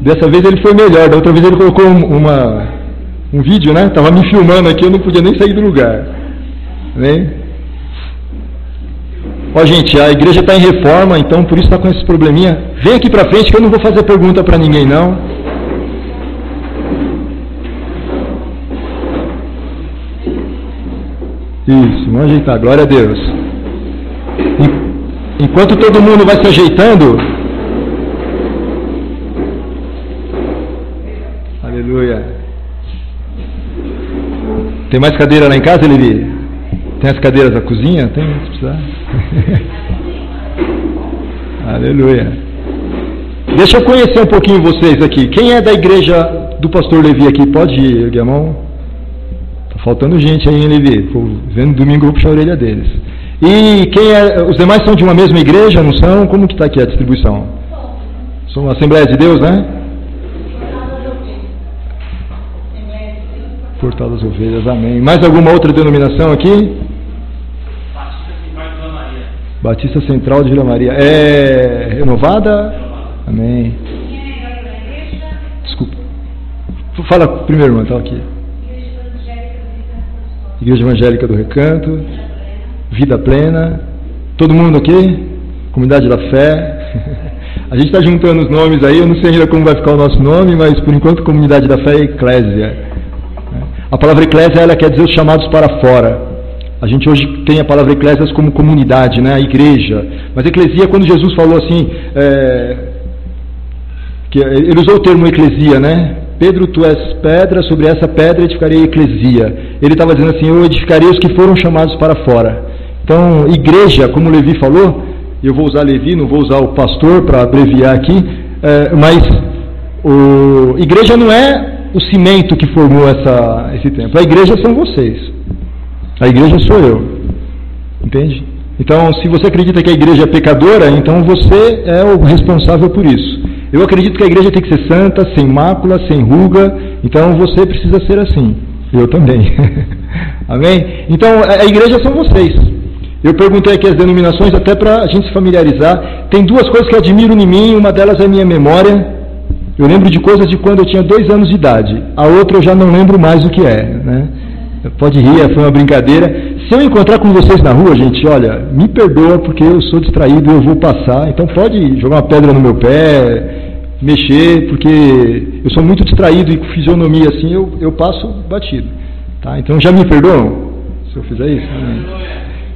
Dessa vez ele foi melhor, da outra vez ele colocou um vídeo, né? Estava me filmando aqui, eu não podia nem sair do lugar. Né? Ó, gente, a igreja está em reforma, então por isso está com esse probleminha. Vem aqui para frente que eu não vou fazer pergunta para ninguém, não. Isso, vamos ajeitar, glória a Deus. Enquanto todo mundo vai se ajeitando... Aleluia. Tem mais cadeira lá em casa, Levi? Tem as cadeiras da cozinha? Tem, se precisar. Aleluia. Deixa eu conhecer um pouquinho vocês aqui. Quem é da igreja do pastor Levi aqui? Pode erguer a mão? Tá faltando gente aí, hein, Levi? Tô vendo domingo eu vou puxar a orelha deles. E quem é? Os demais são de uma mesma igreja, não são? Como que está aqui a distribuição? São Assembleia de Deus, né? Portal das Ovelhas, amém. Mais alguma outra denominação aqui? Batista Central de Vila Maria. É renovada? Amém. Desculpa. Fala primeiro, irmão, tá aqui. Igreja Evangélica do Recanto. Vida Plena. Todo mundo aqui? Comunidade da Fé. A gente está juntando os nomes aí, eu não sei ainda como vai ficar o nosso nome, mas por enquanto Comunidade da Fé é Eclésia. A palavra eclésia, ela quer dizer os chamados para fora. A gente hoje tem a palavra eclésias como comunidade, né? A igreja. Mas eclesia, quando Jesus falou assim, que ele usou o termo eclesia, né? Pedro, tu és pedra, sobre essa pedra edificarei a eclesia. Ele estava dizendo assim, eu edificarei os que foram chamados para fora. Então, igreja, como o Levi falou, eu vou usar Levi, não vou usar o pastor para abreviar aqui, mas igreja não é o cimento que formou esse templo. A igreja são vocês. A igreja sou eu. Entende? Então, se você acredita que a igreja é pecadora, então você é o responsável por isso. Eu acredito que a igreja tem que ser santa, sem mácula, sem ruga. Então, você precisa ser assim. Eu também. Amém? Então, a igreja são vocês. Eu perguntei aqui as denominações, até para a gente se familiarizar. Tem duas coisas que eu admiro em mim. Uma delas é a minha memória. Eu lembro de coisas de quando eu tinha 2 anos de idade. A outra eu já não lembro mais o que é, né? Pode rir, foi uma brincadeira. Se eu encontrar com vocês na rua, gente, olha, me perdoa porque eu sou distraído, eu vou passar. Então pode jogar uma pedra no meu pé, mexer, porque eu sou muito distraído e com fisionomia assim, eu passo batido. Tá? Então já me perdoam se eu fizer isso? Amém.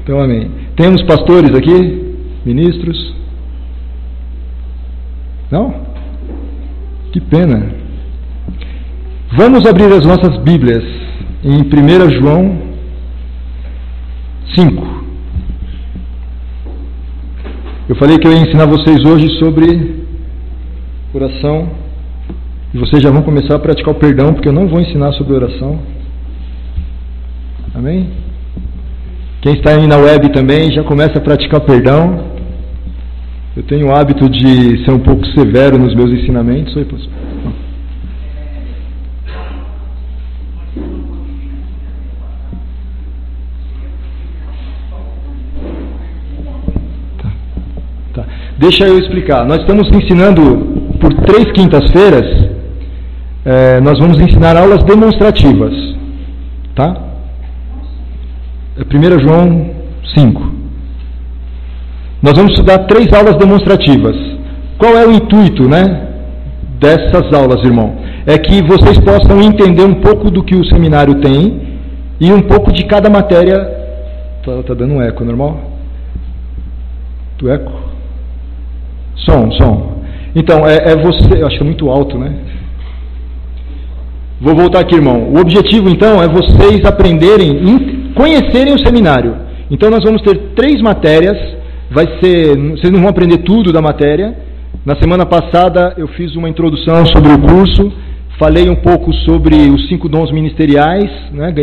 Então amém. Temos pastores aqui? Ministros? Não? Que pena. Vamos abrir as nossas Bíblias em 1 João 5. Eu falei que eu ia ensinar vocês hoje sobre oração. E vocês já vão começar a praticar o perdão, porque eu não vou ensinar sobre oração. Amém? Quem está aí na web também já começa a praticar o perdão. Eu tenho o hábito de ser um pouco severo nos meus ensinamentos. Oi, pastor. Tá. Deixa eu explicar. Nós estamos ensinando por 3 quintas-feiras. Nós vamos ensinar aulas demonstrativas. Tá? 1 João 5. Nós vamos estudar 3 aulas demonstrativas. Qual é o intuito, né, dessas aulas, irmão? É que vocês possam entender um pouco do que o seminário tem e um pouco de cada matéria. Tá dando um eco, normal? Do eco? Som. Então, você... Eu acho que é muito alto, né? Vou voltar aqui, irmão. O objetivo, então, é vocês aprenderem, conhecerem o seminário. Então, nós vamos ter 3 matérias. Vocês não vão aprender tudo da matéria. Na semana passada eu fiz uma introdução sobre o curso, falei um pouco sobre os 5 dons ministeriais, né?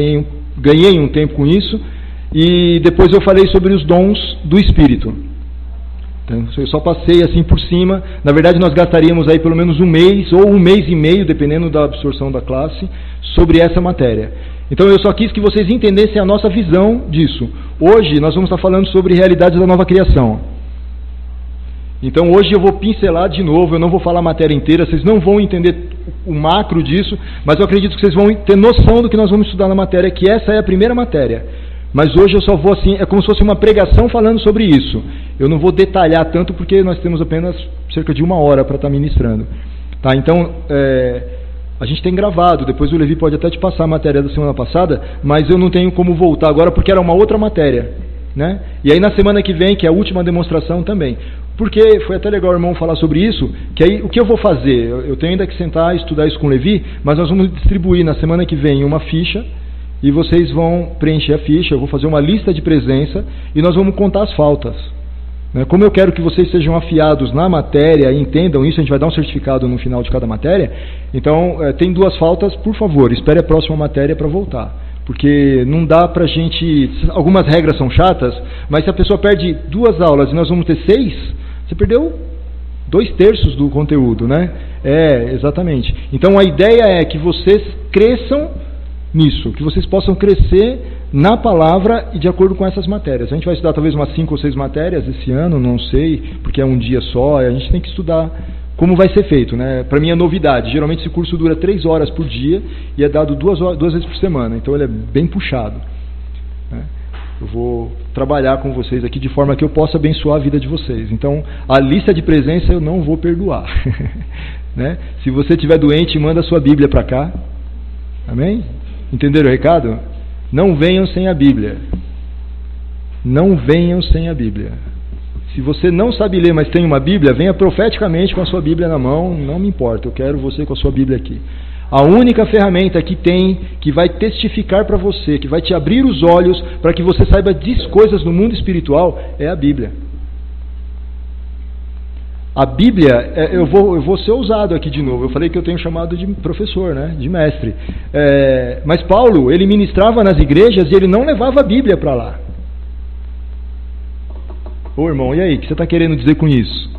Ganhei um tempo com isso, e depois eu falei sobre os dons do Espírito. Então, eu só passei assim por cima. Na verdade nós gastaríamos aí pelo menos 1 mês ou 1 mês e meio, dependendo da absorção da classe, sobre essa matéria. Então eu só quis que vocês entendessem a nossa visão disso. Hoje nós vamos estar falando sobre realidades da nova criação. Então hoje eu vou pincelar de novo, eu não vou falar a matéria inteira, vocês não vão entender o macro disso, mas eu acredito que vocês vão ter noção do que nós vamos estudar na matéria, que essa é a primeira matéria. Mas hoje eu só vou assim, é como se fosse uma pregação falando sobre isso. Eu não vou detalhar tanto porque nós temos apenas cerca de 1 hora para estar ministrando. Tá? Então, a gente tem gravado, depois o Levi pode até te passar a matéria da semana passada, mas eu não tenho como voltar agora porque era uma outra matéria. Né? E aí na semana que vem, que é a última demonstração também. Porque foi até legal o irmão falar sobre isso, que aí o que eu vou fazer? Eu tenho ainda que sentar e estudar isso com o Levi, mas nós vamos distribuir na semana que vem uma ficha, e vocês vão preencher a ficha, eu vou fazer uma lista de presença, e nós vamos contar as faltas. Como eu quero que vocês sejam afiados na matéria e entendam isso, a gente vai dar um certificado no final de cada matéria, então tem 2 faltas, por favor, espere a próxima matéria para voltar. Porque não dá pra gente... Algumas regras são chatas, mas se a pessoa perde 2 aulas e nós vamos ter 6, você perdeu 2/3 do conteúdo, né? Exatamente. Então a ideia é que vocês cresçam nisso, que vocês possam crescer na palavra e de acordo com essas matérias. A gente vai estudar talvez umas 5 ou 6 matérias esse ano, não sei, porque é um dia só, a gente tem que estudar como vai ser feito, né? Para mim é novidade. Geralmente esse curso dura 3 horas por dia e é dado 2 vezes por semana, então ele é bem puxado. Né? Eu vou trabalhar com vocês aqui de forma que eu possa abençoar a vida de vocês. Então a lista de presença eu não vou perdoar. Né? Se você estiver doente, manda a sua Bíblia para cá. Amém? Entenderam o recado? Não venham sem a Bíblia. Não venham sem a Bíblia. Se você não sabe ler, mas tem uma Bíblia, venha profeticamente com a sua Bíblia na mão, não me importa, eu quero você com a sua Bíblia aqui. A única ferramenta que tem, que vai testificar para você, que vai te abrir os olhos para que você saiba de coisas no mundo espiritual, é a Bíblia. A Bíblia, eu vou ser ousado aqui de novo, eu falei que eu tenho chamado de professor, né, de mestre. Mas Paulo, ele ministrava nas igrejas e ele não levava a Bíblia para lá. Ô irmão, e aí, o que você está querendo dizer com isso?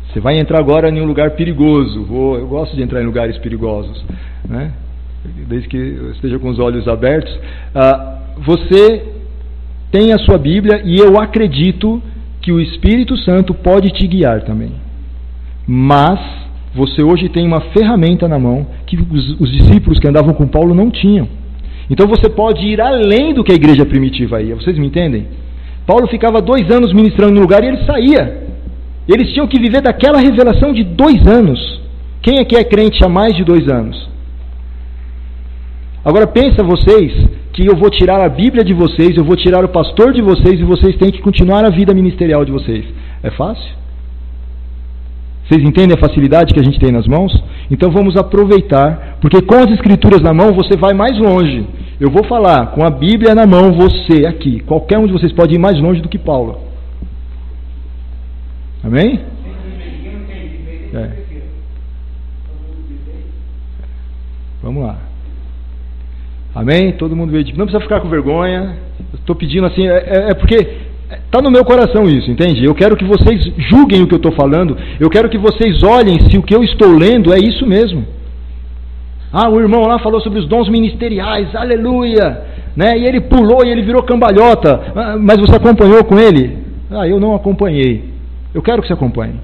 Você vai entrar agora em um lugar perigoso. Eu gosto de entrar em lugares perigosos, né? Desde que eu esteja com os olhos abertos. Você tem a sua Bíblia e eu acredito que o Espírito Santo pode te guiar também. Mas você hoje tem uma ferramenta na mão que os discípulos que andavam com Paulo não tinham. Então você pode ir além do que a igreja primitiva ia. Vocês me entendem? Paulo ficava 2 anos ministrando no lugar e ele saía. Eles tinham que viver daquela revelação de 2 anos. Quem é que é crente há mais de 2 anos? Agora pensa vocês que eu vou tirar a Bíblia de vocês, eu vou tirar o pastor de vocês e vocês têm que continuar a vida ministerial de vocês. É fácil? Vocês entendem a facilidade que a gente tem nas mãos? Então vamos aproveitar, porque com as escrituras na mão você vai mais longe. Eu vou falar, com a Bíblia na mão, você aqui, qualquer um de vocês pode ir mais longe do que Paulo. Amém? Vamos lá. Amém? Todo mundo veio de... Não precisa ficar com vergonha. Estou pedindo assim, porque está no meu coração isso, entende? Eu quero que vocês julguem o que eu estou falando. Eu quero que vocês olhem se o que eu estou lendo é isso mesmo. O irmão lá falou sobre os dons ministeriais, aleluia, né? E ele pulou e ele virou cambalhota, mas você acompanhou com ele? Eu não acompanhei. Eu quero que você acompanhe.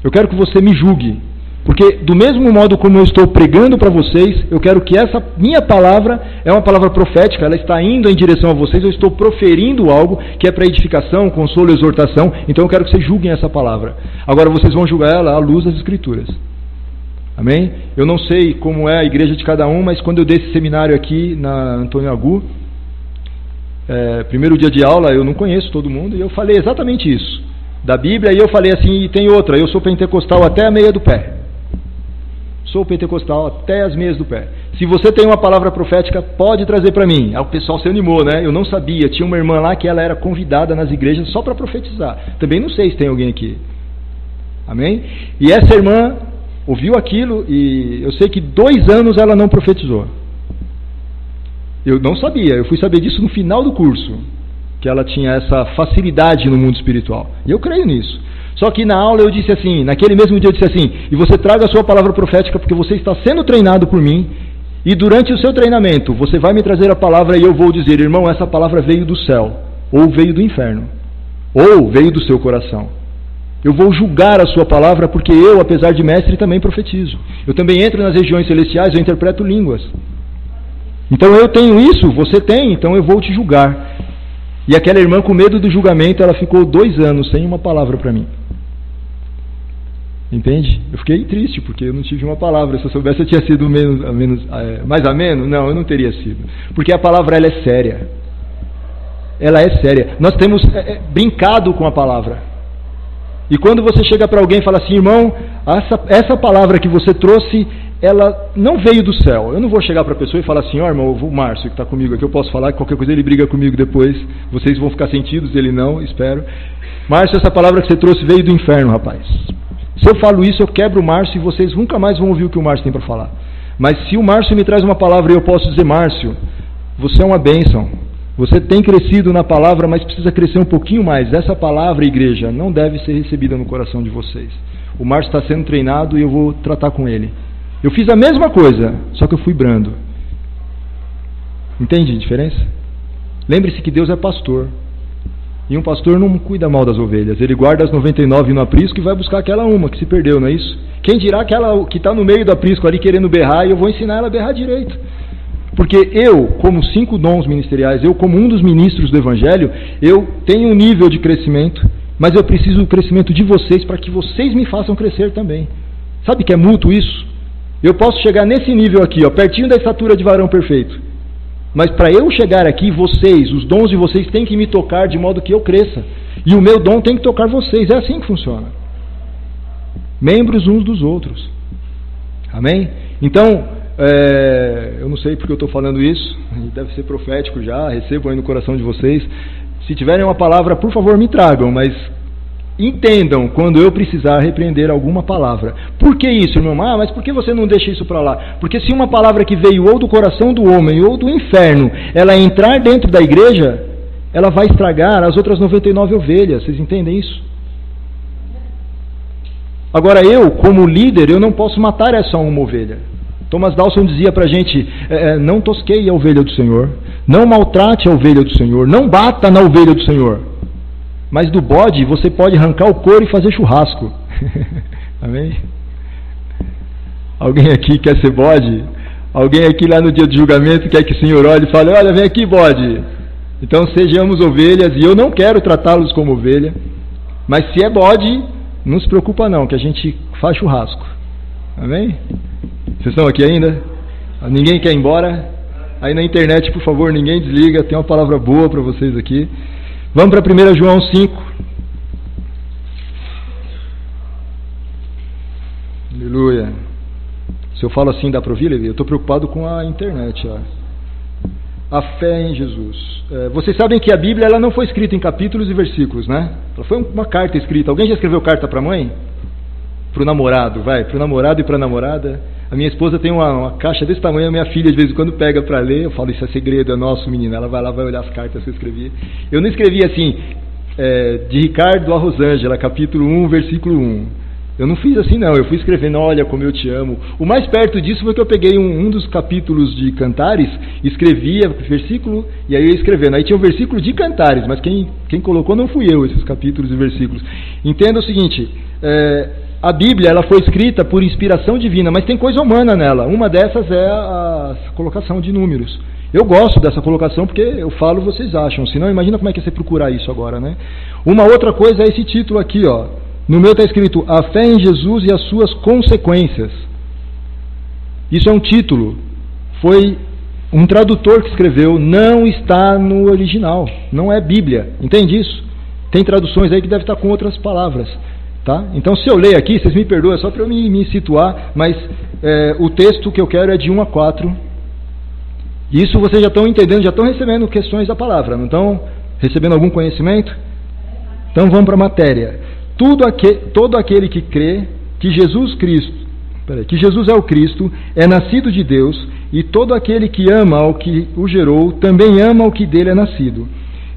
Eu quero que você me julgue, porque do mesmo modo como eu estou pregando para vocês, eu quero que essa minha palavra é uma palavra profética, ela está indo em direção a vocês, eu estou proferindo algo que é para edificação, consolo, exortação, então eu quero que vocês julguem essa palavra. Agora vocês vão julgar ela à luz das Escrituras. Amém? Eu não sei como é a igreja de cada um, mas quando eu dei esse seminário aqui na Antônio Agu, primeiro dia de aula, eu não conheço todo mundo, e eu falei exatamente isso, da Bíblia, e eu falei assim, e tem outra, eu sou pentecostal até a meia do pé. Sou pentecostal até as meias do pé. Se você tem uma palavra profética, pode trazer para mim. Aí o pessoal se animou, né? Eu não sabia, tinha uma irmã lá que ela era convidada nas igrejas só para profetizar. Também não sei se tem alguém aqui. Amém? E essa irmã ouviu aquilo e eu sei que 2 anos ela não profetizou. Eu não sabia, eu fui saber disso no final do curso, que ela tinha essa facilidade no mundo espiritual. E eu creio nisso. Só que na aula eu disse assim, naquele mesmo dia eu disse assim, e você traga a sua palavra profética porque você está sendo treinado por mim, e durante o seu treinamento você vai me trazer a palavra e eu vou dizer, irmão, essa palavra veio do céu, ou veio do inferno, ou veio do seu coração. Eu vou julgar a sua palavra porque eu, apesar de mestre, também profetizo. Eu também entro nas regiões celestiais, eu interpreto línguas. Então eu tenho isso, você tem, então eu vou te julgar. E aquela irmã, com medo do julgamento, ela ficou 2 anos sem uma palavra para mim. Entende? Eu fiquei triste porque eu não tive uma palavra. Se eu soubesse, eu tinha sido mais ameno. Não, eu não teria sido. Porque a palavra, ela é séria. Ela é séria. Nós temos brincado com a palavra. E quando você chega para alguém e fala assim, irmão, essa palavra que você trouxe, ela não veio do céu. Eu não vou chegar para a pessoa e falar assim, ó, irmão, o Márcio que está comigo aqui, eu posso falar que qualquer coisa ele briga comigo depois, vocês vão ficar sentidos, ele não, espero. Márcio, essa palavra que você trouxe veio do inferno, rapaz. Se eu falo isso, eu quebro o Márcio e vocês nunca mais vão ouvir o que o Márcio tem para falar. Mas se o Márcio me traz uma palavra e eu posso dizer, Márcio, você é uma bênção. Você tem crescido na palavra, mas precisa crescer um pouquinho mais. Essa palavra, igreja, não deve ser recebida no coração de vocês. O Márcio está sendo treinado e eu vou tratar com ele. Eu fiz a mesma coisa, só que eu fui brando. Entende a diferença? Lembre-se que Deus é pastor. E um pastor não cuida mal das ovelhas. Ele guarda as 99 no aprisco e vai buscar aquela uma que se perdeu, não é isso? Quem dirá aquela que está no meio do aprisco ali querendo berrar e eu vou ensinar ela a berrar direito. Porque eu, como 5 dons ministeriais, eu como um dos ministros do Evangelho, eu tenho um nível de crescimento, mas eu preciso do crescimento de vocês para que vocês me façam crescer também. Sabe que é mútuo isso? Eu posso chegar nesse nível aqui, ó, pertinho da estatura de varão perfeito. Mas para eu chegar aqui, vocês, os dons de vocês têm que me tocar de modo que eu cresça. E o meu dom tem que tocar vocês. É assim que funciona. Membros uns dos outros. Amém? Então, eu não sei porque eu estou falando isso, deve ser profético já, recebo aí no coração de vocês. Se tiverem uma palavra, por favor me tragam, mas entendam quando eu precisar repreender alguma palavra. Por que isso, irmão? Mas por que você não deixa isso para lá? Porque se uma palavra que veio ou do coração do homem ou do inferno, ela entrar dentro da igreja, ela vai estragar as outras 99 ovelhas. Vocês entendem isso? Agora eu, como líder, eu não posso matar essa uma ovelha. Thomas Dawson dizia para a gente, não tosqueie a ovelha do Senhor, não maltrate a ovelha do Senhor, não bata na ovelha do Senhor. Mas do bode você pode arrancar o couro e fazer churrasco. Amém? Alguém aqui quer ser bode? Alguém aqui lá no dia do julgamento quer que o Senhor olhe e fale, olha, vem aqui bode. Então sejamos ovelhas, e eu não quero tratá-los como ovelha, mas se é bode, não se preocupa não, que a gente faz churrasco. Amém? Vocês estão aqui ainda? Ninguém quer ir embora? Aí na internet, por favor, ninguém desliga, tem uma palavra boa para vocês aqui. Vamos para 1 João 5. Aleluia. Se eu falo assim, dá para ouvir, Levi? Eu estou preocupado com a internet. Ó. A fé em Jesus. Vocês sabem que a Bíblia ela não foi escrita em capítulos e versículos, né? Ela foi uma carta escrita. Alguém já escreveu carta para a mãe? Para o namorado, vai. Para o namorado e para a namorada. A minha esposa tem uma caixa desse tamanho, a minha filha de vez em quando pega para ler, eu falo, isso é segredo, é nosso, menina. Ela vai lá, vai olhar as cartas que eu escrevi. Eu não escrevi assim, de Ricardo a Rosângela, capítulo 1, versículo 1. Eu não fiz assim não, eu fui escrevendo, olha como eu te amo. O mais perto disso foi que eu peguei um dos capítulos de Cantares, escrevia versículo, e aí eu ia escrevendo. Aí tinha um versículo de Cantares, mas quem colocou não fui eu, esses capítulos e versículos. Entenda o seguinte, a Bíblia ela foi escrita por inspiração divina, mas tem coisa humana nela. Uma dessas é a colocação de números. Eu gosto dessa colocação porque eu falo, vocês acham. Senão, imagina como é que é você procurar isso agora, né? Uma outra coisa é esse título aqui, ó. No meu está escrito, A Fé em Jesus e as Suas Consequências. Isso é um título. Foi um tradutor que escreveu, não está no original. Não é Bíblia. Entende isso? Tem traduções aí que devem estar com outras palavras. Tá? Então, se eu ler aqui, vocês me perdoam, é só para eu me situar, mas o texto que eu quero é de 1 a 4. Isso vocês já estão entendendo, já estão recebendo questões da palavra, não estão recebendo algum conhecimento? Então vamos para a matéria. Todo aquele que crê que Jesus é o Cristo, é nascido de Deus, e todo aquele que ama ao que o gerou, também ama o que dele é nascido.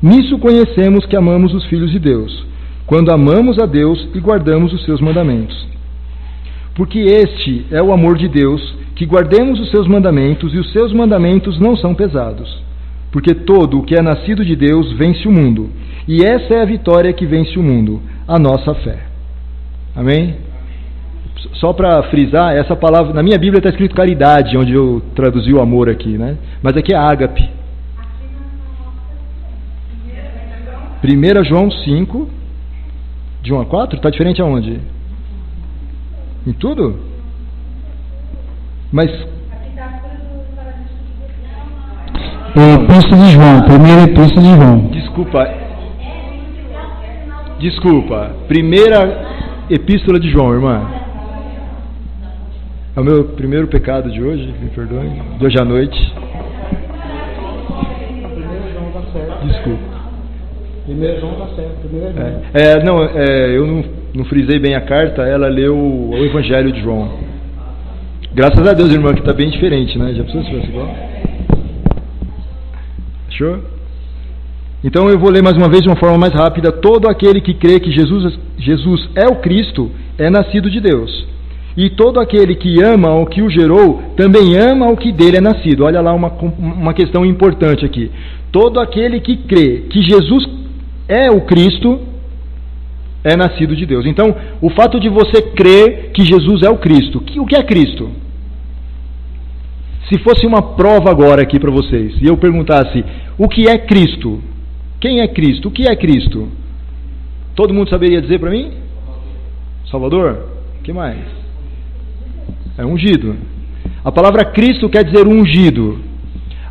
Nisso conhecemos que amamos os filhos de Deus, quando amamos a Deus e guardamos os seus mandamentos. Porque este é o amor de Deus, que guardemos os seus mandamentos, e os seus mandamentos não são pesados. Porque todo o que é nascido de Deus vence o mundo, e essa é a vitória que vence o mundo, a nossa fé. Amém? Só para frisar, essa palavra, na minha Bíblia está escrito caridade, onde eu traduzi o amor aqui, né? Mas aqui é ágape. 1 João 5, de 1 a 4, está diferente aonde? Em tudo? Mas... Epístola de João, primeira epístola de João. Desculpa. Primeira epístola de João, irmã. É o meu primeiro pecado de hoje, me perdoe. De hoje à noite. Desculpa. 1 João está certo. Eu não frisei bem a carta, ela leu o Evangelho de João. Graças a Deus, irmã, que está bem diferente, né? Já pensou se fosse igual? Achou? Então eu vou ler mais uma vez de uma forma mais rápida. Todo aquele que crê que Jesus é o Cristo é nascido de Deus. E todo aquele que ama o que o gerou também ama o que dele é nascido. Olha lá uma questão importante aqui. Todo aquele que crê que Jesus é o Cristo é nascido de Deus. Então, o fato de você crer que Jesus é o Cristo. O que é Cristo? Se fosse uma prova agora aqui para vocês, e eu perguntasse, o que é Cristo? Quem é Cristo? O que é Cristo? Todo mundo saberia dizer para mim? Salvador? O que mais? É ungido. A palavra Cristo quer dizer ungido.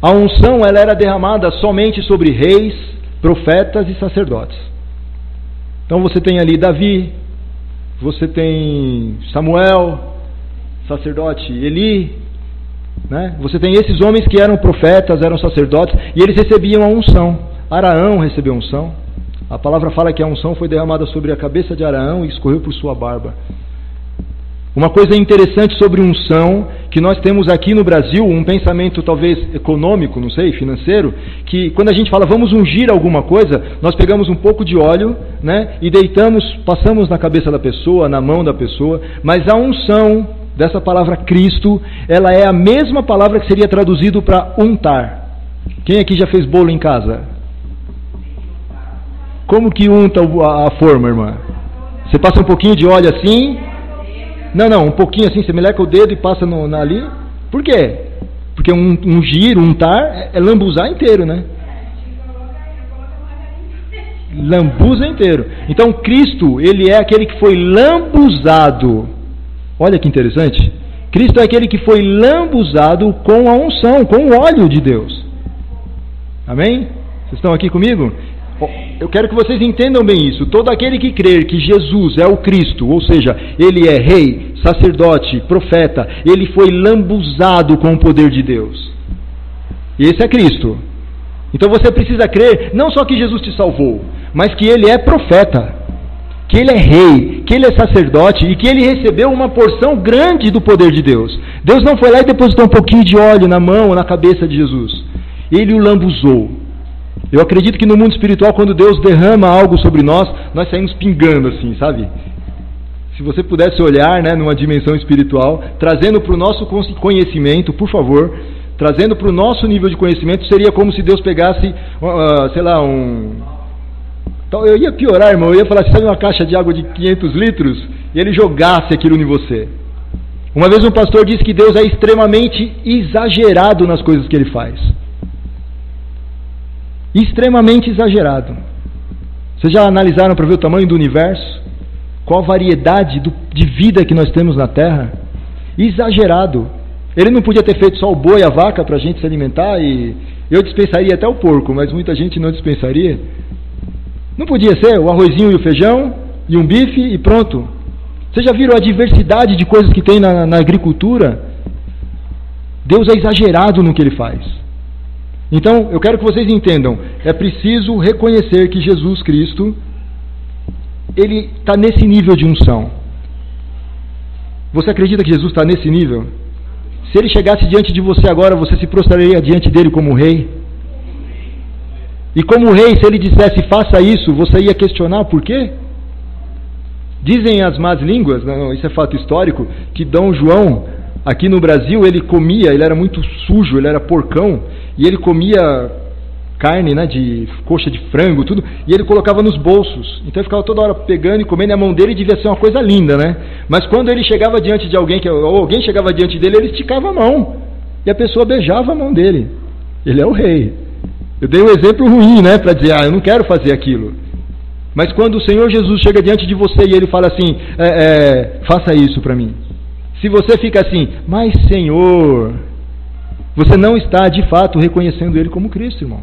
A unção ela era derramada somente sobre reis, profetas e sacerdotes. Então você tem ali Davi, você tem Samuel, sacerdote Eli, né? Você tem esses homens que eram profetas, eram sacerdotes, e eles recebiam a unção. Araão recebeu a unção. A palavra fala que a unção foi derramada sobre a cabeça de Araão e escorreu por sua barba. Uma coisa interessante sobre unção, que nós temos aqui no Brasil, um pensamento talvez econômico, não sei, financeiro, que quando a gente fala vamos ungir alguma coisa, nós pegamos um pouco de óleo, né, e passamos na cabeça da pessoa, na mão da pessoa, mas a unção dessa palavra Cristo, ela é a mesma palavra que seria traduzido para untar. Quem aqui já fez bolo em casa? Como que unta a forma, irmã? Você passa um pouquinho de óleo assim? Não, um pouquinho assim, você meleca o dedo e passa ali. Por quê? Porque ungir, untar, é lambuzar inteiro, né? Lambuza inteiro. Então Cristo, ele é aquele que foi lambuzado. Olha que interessante. Cristo é aquele que foi lambuzado com a unção, com o óleo de Deus. Amém? Vocês estão aqui comigo? Eu quero que vocês entendam bem isso. Todo aquele que crer que Jesus é o Cristo, ou seja, ele é rei, sacerdote, profeta, ele foi lambuzado com o poder de Deus. E esse é Cristo. Então você precisa crer não só que Jesus te salvou, mas que ele é profeta, que ele é rei, que ele é sacerdote e que ele recebeu uma porção grande do poder de Deus. Deus não foi lá e depositou um pouquinho de óleo na mão ou na cabeça de Jesus. Ele o lambuzou. Eu acredito que no mundo espiritual, quando Deus derrama algo sobre nós saímos pingando assim, sabe? Se você pudesse olhar, né, numa dimensão espiritual, trazendo para o nosso conhecimento, por favor, trazendo para o nosso nível de conhecimento, seria como se Deus pegasse, sei lá, eu ia piorar, irmão, eu ia falar, sabe uma caixa de água de 500 litros? E ele jogasse aquilo em você. Uma vez um pastor disse que Deus é extremamente exagerado nas coisas que ele faz. Extremamente exagerado. Vocês já analisaram para ver o tamanho do universo? Qual a variedade de vida que nós temos na Terra? Exagerado. Ele não podia ter feito só o boi e a vaca para a gente se alimentar, e eu dispensaria até o porco, mas muita gente não dispensaria. Não podia ser o arrozinho e o feijão e um bife e pronto. Vocês já viram a diversidade de coisas que tem na agricultura? Deus é exagerado no que ele faz. Então, eu quero que vocês entendam, é preciso reconhecer que Jesus Cristo, ele está nesse nível de unção. Você acredita que Jesus está nesse nível? Se ele chegasse diante de você agora, você se prostraria diante dele como rei? E como rei, se ele dissesse, faça isso, você ia questionar por quê? Dizem as más línguas, não, isso é fato histórico, que Dom João, aqui no Brasil, ele era muito sujo, ele era porcão, e ele comia carne, né, de coxa de frango, tudo, e ele colocava nos bolsos. Então ele ficava toda hora pegando e comendo, e a mão dele devia ser uma coisa linda, né? Mas quando ele chegava diante de alguém, ou alguém chegava diante dele, ele esticava a mão, e a pessoa beijava a mão dele. Ele é o rei. Eu dei um exemplo ruim, né, para dizer, eu não quero fazer aquilo. Mas quando o Senhor Jesus chega diante de você e ele fala assim, faça isso para mim. Se você fica assim, mas Senhor, você não está de fato reconhecendo Ele como Cristo, irmão.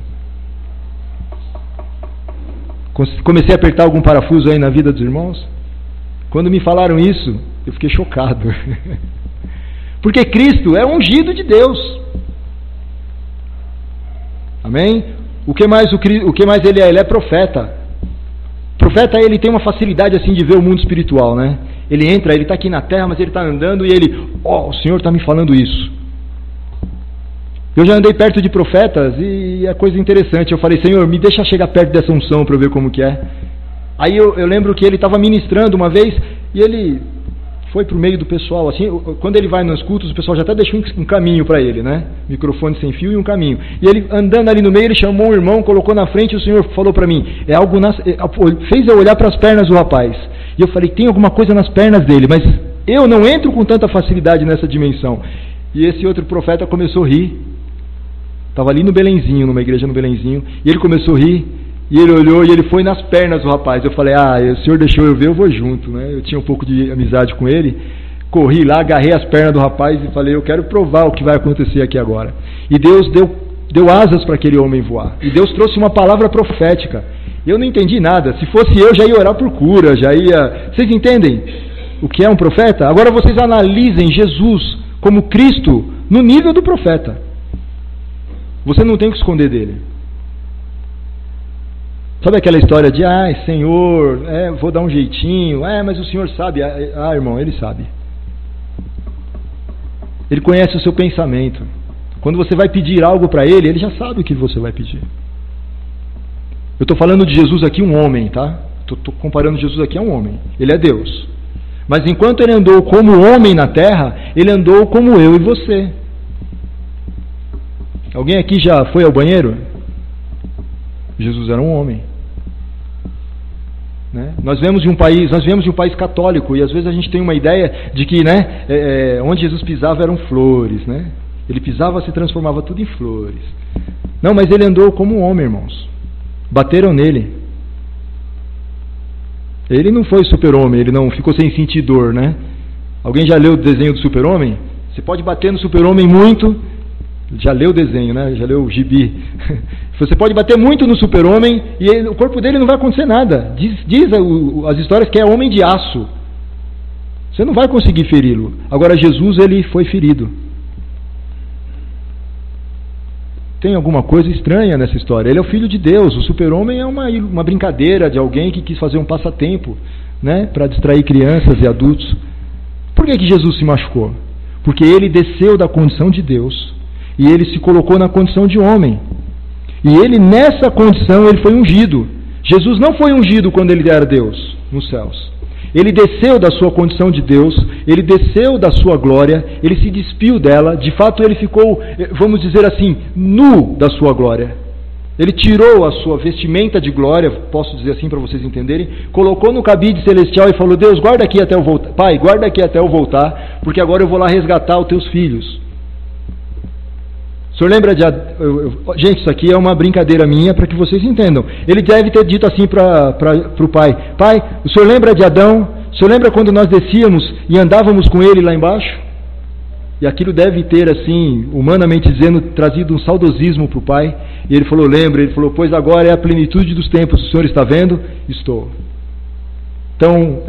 Comecei a apertar algum parafuso aí na vida dos irmãos. Quando me falaram isso, eu fiquei chocado. Porque Cristo é ungido de Deus. Amém? O que mais ele é? Ele é profeta. Profeta, ele tem uma facilidade assim de ver o mundo espiritual, né? Ele entra, ele está aqui na terra, mas ele está andando e ele, o Senhor está me falando isso. Eu já andei perto de profetas e é coisa interessante. Eu falei, Senhor, me deixa chegar perto dessa unção para eu ver como que é. Aí eu lembro que ele estava ministrando uma vez e ele foi para o meio do pessoal, assim, quando ele vai nos cultos, o pessoal já até deixou um caminho para ele, né? Microfone sem fio e um caminho. E ele andando ali no meio, ele chamou um irmão, colocou na frente e o Senhor falou para mim, fez eu olhar para as pernas do rapaz. E eu falei, tem alguma coisa nas pernas dele, mas eu não entro com tanta facilidade nessa dimensão. E esse outro profeta começou a rir. Estava ali no Belenzinho, numa igreja no Belenzinho, e ele começou a rir. E ele olhou e ele foi nas pernas do rapaz. Eu falei, o senhor deixou eu ver, eu vou junto, né? Eu tinha um pouco de amizade com ele. Corri lá, agarrei as pernas do rapaz e falei, eu quero provar o que vai acontecer aqui agora. E Deus deu asas para aquele homem voar. E Deus trouxe uma palavra profética. Eu não entendi nada. Se fosse eu, já ia orar por cura, já ia... Vocês entendem o que é um profeta? Agora vocês analisem Jesus como Cristo no nível do profeta. Você não tem o que esconder dele. Sabe aquela história de, Senhor, vou dar um jeitinho, mas o Senhor sabe. Irmão, Ele sabe. Ele conhece o seu pensamento. Quando você vai pedir algo para Ele, Ele já sabe o que você vai pedir. Eu estou falando de Jesus aqui, um homem, tá? Estou comparando Jesus aqui a um homem. Ele é Deus. Mas enquanto Ele andou como homem na terra, Ele andou como eu e você. Alguém aqui já foi ao banheiro? Jesus era um homem. Né? Nós viemos de um país católico e às vezes a gente tem uma ideia de que, onde Jesus pisava eram flores, né? Ele pisava, se transformava tudo em flores. Não, mas ele andou como um homem, irmãos. Bateram nele. Ele não foi super-homem, ele não ficou sem sentir dor, né? Alguém já leu o desenho do super-homem? Você pode bater no super-homem muito. Já leu o desenho, né? Já leu o gibi. Você pode bater muito no super-homem e o corpo dele não vai acontecer nada. Diz as histórias que é homem de aço. Você não vai conseguir feri-lo. Agora Jesus, ele foi ferido. Tem alguma coisa estranha nessa história. Ele é o filho de Deus. O super-homem é uma brincadeira de alguém que quis fazer um passatempo, né? Para distrair crianças e adultos. Por que Jesus se machucou? Porque ele desceu da condição de Deus e ele se colocou na condição de homem. E ele, nessa condição, ele foi ungido. Jesus não foi ungido quando ele era Deus nos céus. Ele desceu da sua condição de Deus, ele desceu da sua glória, ele se despiu dela. De fato, ele ficou, vamos dizer assim, nu da sua glória. Ele tirou a sua vestimenta de glória, posso dizer assim para vocês entenderem, colocou no cabide celestial e falou, Deus, guarda aqui até eu voltar. Pai, guarda aqui até eu voltar, porque agora eu vou lá resgatar os teus filhos. O senhor lembra de... Gente, isso aqui é uma brincadeira minha para que vocês entendam. Ele deve ter dito assim para o pai, pai, o senhor lembra de Adão? O senhor lembra quando nós descíamos e andávamos com ele lá embaixo? E aquilo deve ter, assim, humanamente dizendo, trazido um saudosismo para o pai. E ele falou, lembra? Ele falou, pois agora é a plenitude dos tempos. O senhor está vendo? Estou. Então,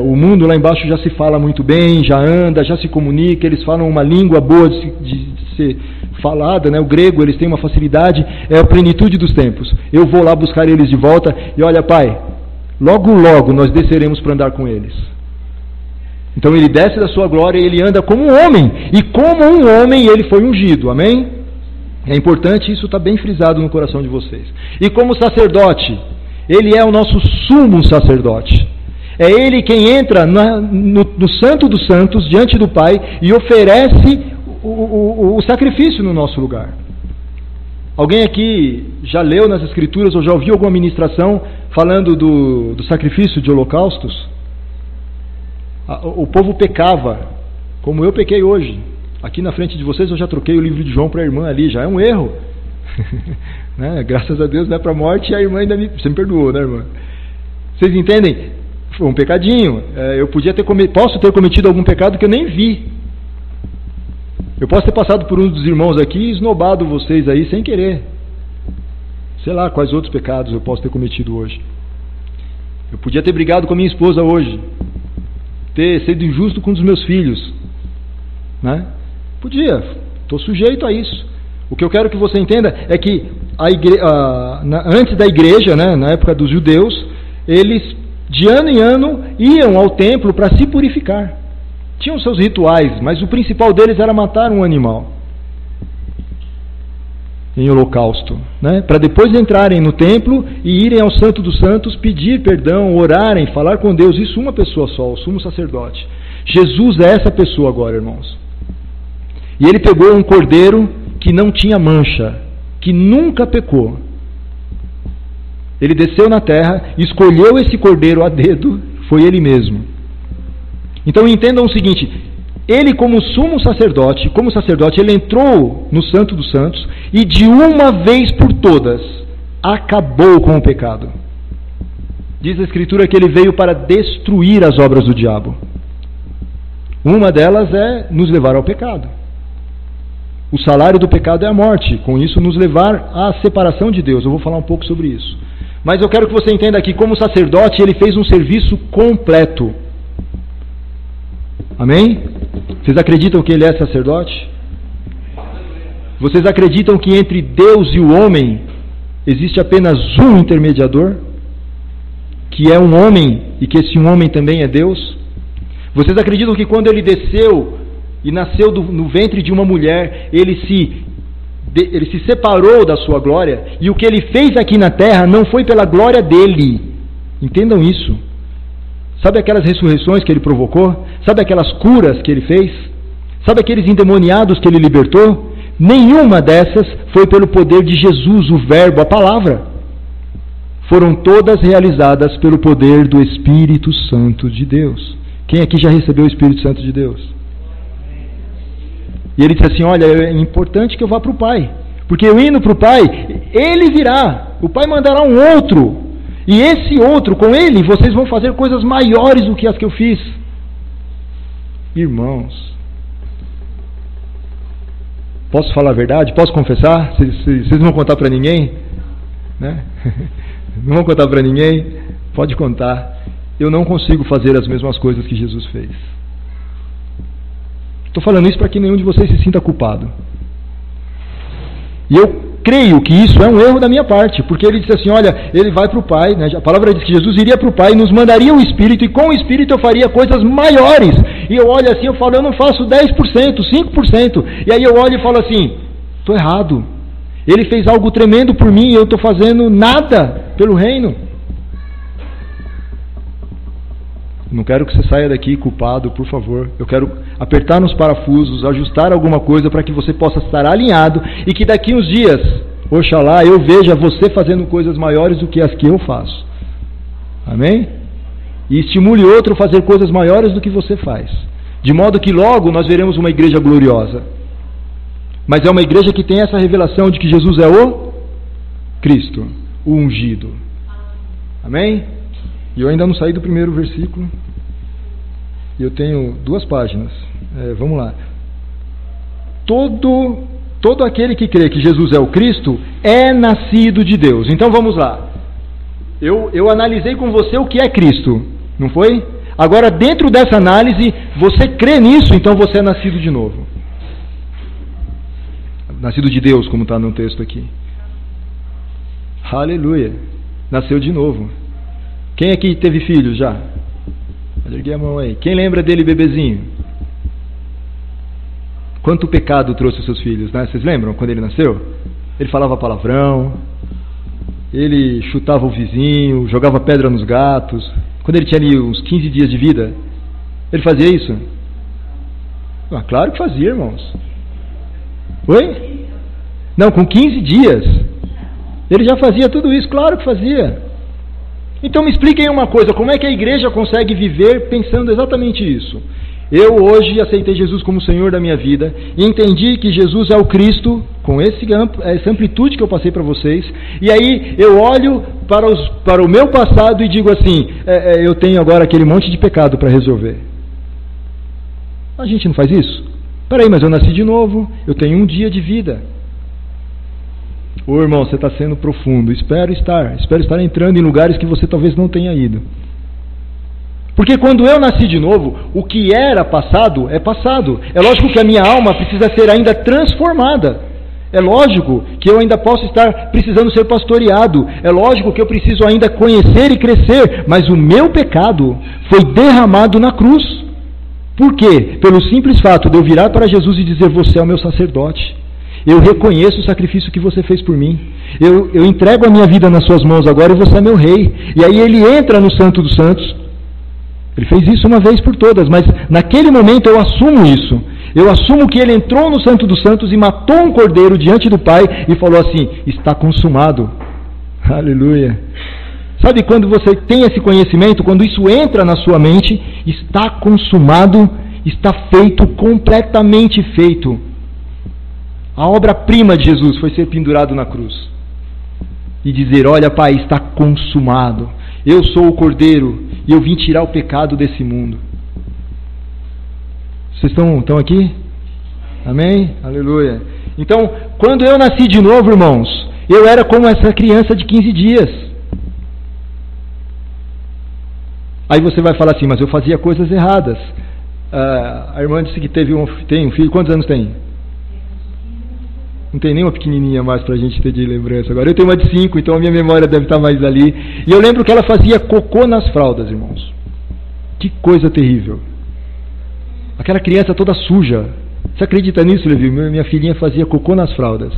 o mundo lá embaixo já se fala muito bem, já anda, já se comunica, eles falam uma língua boa de ser falada, né? O grego, eles têm uma facilidade, é a plenitude dos tempos. Eu vou lá buscar eles de volta e olha, pai, logo logo nós desceremos para andar com eles. Então ele desce da sua glória e ele anda como um homem, e como um homem ele foi ungido, amém? É importante, isso está bem frisado no coração de vocês. E como sacerdote, ele é o nosso sumo sacerdote. É ele quem entra no Santo dos Santos, diante do Pai, e oferece o sacrifício no nosso lugar. Alguém aqui já leu nas Escrituras ou já ouviu alguma ministração falando do sacrifício de holocaustos? O povo pecava, como eu pequei hoje. Aqui na frente de vocês eu já troquei o livro de João para a irmã ali, já é um erro. Né? Graças a Deus não é para a morte e a irmã ainda você me perdoou, né, irmã? Vocês entendem? Foi um pecadinho. Eu posso ter cometido algum pecado que eu nem vi. Eu posso ter passado por um dos irmãos aqui e esnobado vocês aí sem querer. Sei lá quais outros pecados eu posso ter cometido hoje. Eu podia ter brigado com a minha esposa hoje, ter sido injusto com um dos meus filhos, né? Podia, estou sujeito a isso. O que eu quero que você entenda é que antes da igreja, né, na época dos judeus, eles de ano em ano iam ao templo para se purificar. Tinham seus rituais, mas o principal deles era matar um animal em holocausto, né? Para depois entrarem no templo e irem ao Santo dos Santos, pedir perdão, orarem, falar com Deus. Isso uma pessoa só, o sumo sacerdote. Jesus é essa pessoa agora, irmãos. E ele pegou um cordeiro que não tinha mancha, que nunca pecou. Ele desceu na terra, escolheu esse cordeiro a dedo, foi ele mesmo. Então entendam o seguinte, ele como sumo sacerdote, ele entrou no Santo dos Santos e de uma vez por todas acabou com o pecado. Diz a Escritura que ele veio para destruir as obras do diabo. Uma delas é nos levar ao pecado. O salário do pecado é a morte, com isso nos levar à separação de Deus. Eu vou falar um pouco sobre isso. Mas eu quero que você entenda que como sacerdote ele fez um serviço completo. Amém? Vocês acreditam que ele é sacerdote? Vocês acreditam que entre Deus e o homem existe apenas um intermediador? Que é um homem e que esse homem também é Deus? Vocês acreditam que quando ele desceu e nasceu no ventre de uma mulher, ele se separou da sua glória, e o que ele fez aqui na terra não foi pela glória dele? Entendam isso. Sabe aquelas ressurreições que ele provocou? Sabe aquelas curas que ele fez? Sabe aqueles endemoniados que ele libertou? Nenhuma dessas foi pelo poder de Jesus, o Verbo, a palavra. Foram todas realizadas pelo poder do Espírito Santo de Deus. Quem aqui já recebeu o Espírito Santo de Deus? E ele disse assim, olha, é importante que eu vá para o Pai, porque eu indo para o Pai, ele virá, o Pai mandará um outro, e esse outro, com ele, vocês vão fazer coisas maiores do que as que eu fiz. Irmãos, posso falar a verdade? Posso confessar? Vocês não vão contar para ninguém? Né? Não vão contar para ninguém? Pode contar. Eu não consigo fazer as mesmas coisas que Jesus fez. Estou falando isso para que nenhum de vocês se sinta culpado. E eu creio que isso é um erro da minha parte, porque ele disse assim, olha, ele vai para o Pai, né? A palavra diz que Jesus iria para o Pai, nos mandaria o Espírito, e com o Espírito eu faria coisas maiores. E eu olho assim, eu falo, eu não faço 10%, 5%. E aí eu olho e falo assim, estou errado. Ele fez algo tremendo por mim e eu estou fazendo nada pelo reino. Não quero que você saia daqui culpado, por favor. Eu quero apertar nos parafusos, ajustar alguma coisa para que você possa estar alinhado e que daqui uns dias, oxalá, eu veja você fazendo coisas maiores do que as que eu faço. Amém? E estimule outro a fazer coisas maiores do que você faz. De modo que logo nós veremos uma igreja gloriosa. Mas é uma igreja que tem essa revelação de que Jesus é o Cristo, o ungido. Amém? E eu ainda não saí do primeiro versículo. E eu tenho 2 páginas. Vamos lá. Todo aquele que crê que Jesus é o Cristo é nascido de Deus. Então vamos lá. Eu analisei com você o que é Cristo, não foi? Agora, dentro dessa análise, você crê nisso, então você é nascido de novo. Nascido de Deus, como está no texto aqui. Aleluia. Nasceu de novo. Quem aqui teve filhos já? Ergue a mão aí. Quem lembra dele bebezinho? Quanto pecado trouxe os seus filhos, né? Vocês lembram quando ele nasceu? Ele falava palavrão, ele chutava o vizinho, jogava pedra nos gatos. Quando ele tinha ali uns 15 dias de vida, ele fazia isso? Claro que fazia, irmãos. Oi? Não, com 15 dias. Ele já fazia tudo isso, claro que fazia. Então me expliquem uma coisa, como é que a igreja consegue viver pensando exatamente isso? Eu hoje aceitei Jesus como Senhor da minha vida, e entendi que Jesus é o Cristo, com essa amplitude que eu passei para vocês, e aí eu olho para o meu passado e digo assim, eu tenho agora aquele monte de pecado para resolver. A gente não faz isso? Peraí, mas eu nasci de novo, eu tenho um dia de vida. Ô irmão, você está sendo profundo, espero estar entrando em lugares que você talvez não tenha ido. Porque quando eu nasci de novo, o que era passado é passado. É lógico que a minha alma precisa ser ainda transformada. É lógico que eu ainda posso estar precisando ser pastoreado. É lógico que eu preciso ainda conhecer e crescer. Mas o meu pecado foi derramado na cruz. Por quê? Pelo simples fato de eu virar para Jesus e dizer, você é o meu sacerdote. Eu reconheço o sacrifício que você fez por mim. Eu entrego a minha vida nas suas mãos agora e você é meu rei. E aí ele entra no Santo dos Santos. Ele fez isso uma vez por todas, mas naquele momento eu assumo isso. Eu assumo que ele entrou no Santo dos Santos e matou um cordeiro diante do Pai e falou assim, está consumado. Aleluia. Sabe quando você tem esse conhecimento, quando isso entra na sua mente, está consumado, está feito, completamente feito. A obra-prima de Jesus foi ser pendurado na cruz. E dizer, olha Pai, está consumado. Eu sou o Cordeiro e eu vim tirar o pecado desse mundo. Vocês estão aqui? Amém? Aleluia. Então, quando eu nasci de novo, irmãos, eu era como essa criança de 15 dias. Aí você vai falar assim, mas eu fazia coisas erradas. A irmã disse que tem um filho. Quantos anos tem? Não tem nenhuma pequenininha mais para a gente ter de lembrança agora. Eu tenho uma de 5, então a minha memória deve estar mais ali. E eu lembro que ela fazia cocô nas fraldas, irmãos. Que coisa terrível. Aquela criança toda suja. Você acredita nisso, Levi? Minha filhinha fazia cocô nas fraldas.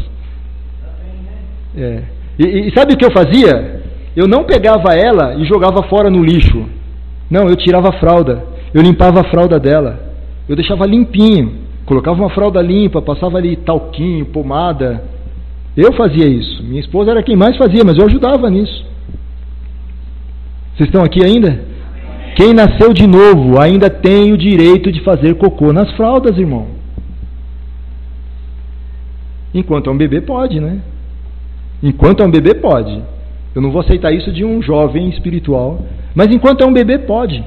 E sabe o que eu fazia? Eu não pegava ela e jogava fora no lixo. Não, eu tirava a fralda. Eu limpava a fralda dela. Eu deixava limpinho. Colocava uma fralda limpa, passava ali talquinho, pomada. Eu fazia isso. Minha esposa era quem mais fazia, mas eu ajudava nisso. Vocês estão aqui ainda? Quem nasceu de novo ainda tem o direito de fazer cocô nas fraldas, irmão. Enquanto é um bebê pode, né? Enquanto é um bebê pode. Eu não vou aceitar isso de um jovem espiritual. Mas enquanto é um bebê pode.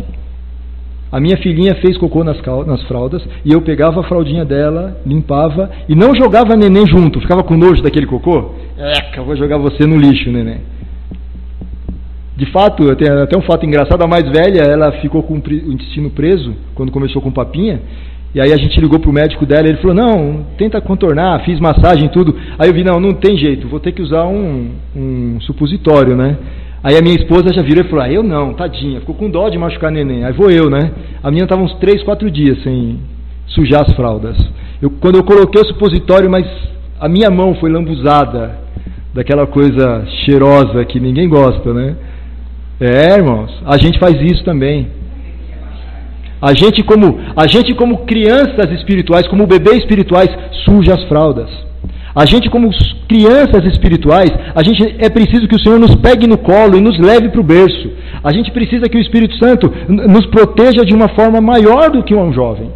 A minha filhinha fez cocô nas fraldas e eu pegava a fraldinha dela, limpava e não jogava neném junto. Ficava com nojo daquele cocô. Eu vou jogar você no lixo, neném. De fato, tem até um fato engraçado. A mais velha, ela ficou com o intestino preso quando começou com papinha. E aí a gente ligou para o médico dela e ele falou, não, tenta contornar, fiz massagem e tudo. Aí eu vi, não tem jeito, vou ter que usar um supositório, né? Aí a minha esposa já virou e falou, eu não, tadinha, ficou com dó de machucar a neném. Aí vou eu, né? A menina estava uns 3, 4 dias sem sujar as fraldas. Quando eu coloquei o supositório, mas a minha mão foi lambuzada daquela coisa cheirosa que ninguém gosta, né? Irmãos, a gente faz isso também. A gente como crianças espirituais, como bebês espirituais, suja as fraldas. A gente como crianças espirituais, é preciso que o Senhor nos pegue no colo e nos leve para o berço. A gente precisa que o Espírito Santo nos proteja de uma forma maior do que um jovem.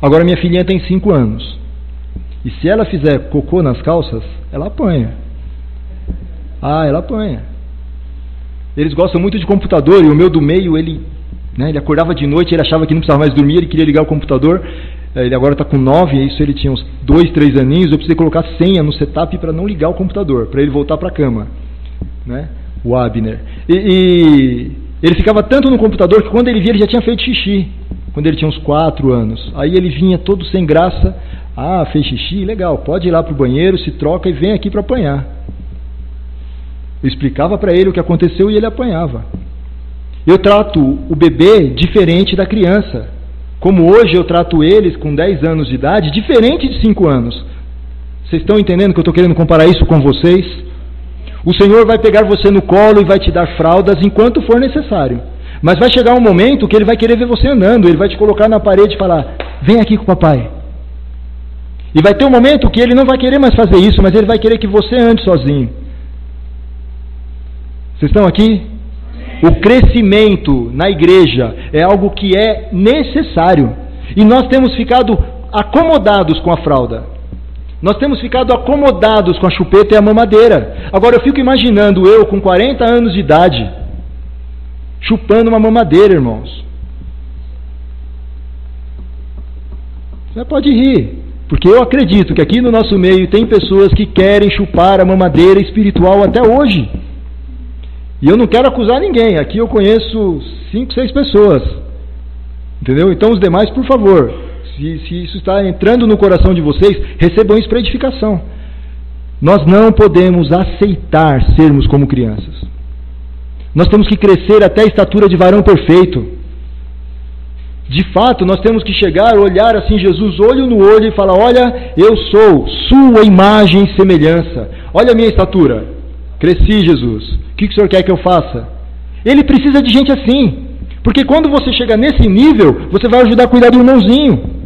Agora minha filhinha tem 5 anos. E se ela fizer cocô nas calças, ela apanha. Ela apanha. Eles gostam muito de computador e o meu do meio, ele acordava de noite, ele achava que não precisava mais dormir, ele queria ligar o computador. Ele agora está com 9, isso ele tinha uns 2, 3 aninhos. Eu precisei colocar senha no setup para não ligar o computador, para ele voltar para a cama, né? O Abner. E ele ficava tanto no computador que quando ele via ele já tinha feito xixi, quando ele tinha uns 4 anos. Aí ele vinha todo sem graça. Fez xixi? Legal, pode ir lá para o banheiro, se troca e vem aqui para apanhar. Eu explicava para ele o que aconteceu e ele apanhava. Eu trato o bebê diferente da criança. Como hoje eu trato eles com 10 anos de idade, diferente de 5 anos. Vocês estão entendendo que eu estou querendo comparar isso com vocês? O Senhor vai pegar você no colo e vai te dar fraldas enquanto for necessário. Mas vai chegar um momento que Ele vai querer ver você andando. Ele vai te colocar na parede e falar, vem aqui com o papai. E vai ter um momento que ele não vai querer mais fazer isso, mas ele vai querer que você ande sozinho. Vocês estão aqui? O crescimento na igreja é algo que é necessário. E nós temos ficado acomodados com a fralda. Nós temos ficado acomodados com a chupeta e a mamadeira. Agora eu fico imaginando eu com 40 anos de idade, chupando uma mamadeira, irmãos. Você pode rir, porque eu acredito que aqui no nosso meio tem pessoas que querem chupar a mamadeira espiritual até hoje. E eu não quero acusar ninguém. Aqui eu conheço 5, 6 pessoas. Entendeu? Então os demais, por favor, se isso está entrando no coração de vocês, recebam isso para edificação. Nós não podemos aceitar sermos como crianças. Nós temos que crescer até a estatura de varão perfeito. De fato, nós temos que chegar, olhar assim Jesus olho no olho e falar: olha, eu sou sua imagem e semelhança. Olha a minha estatura. Cresci, Jesus. O que o Senhor quer que eu faça? Ele precisa de gente assim. Porque quando você chega nesse nível, você vai ajudar a cuidar do irmãozinho.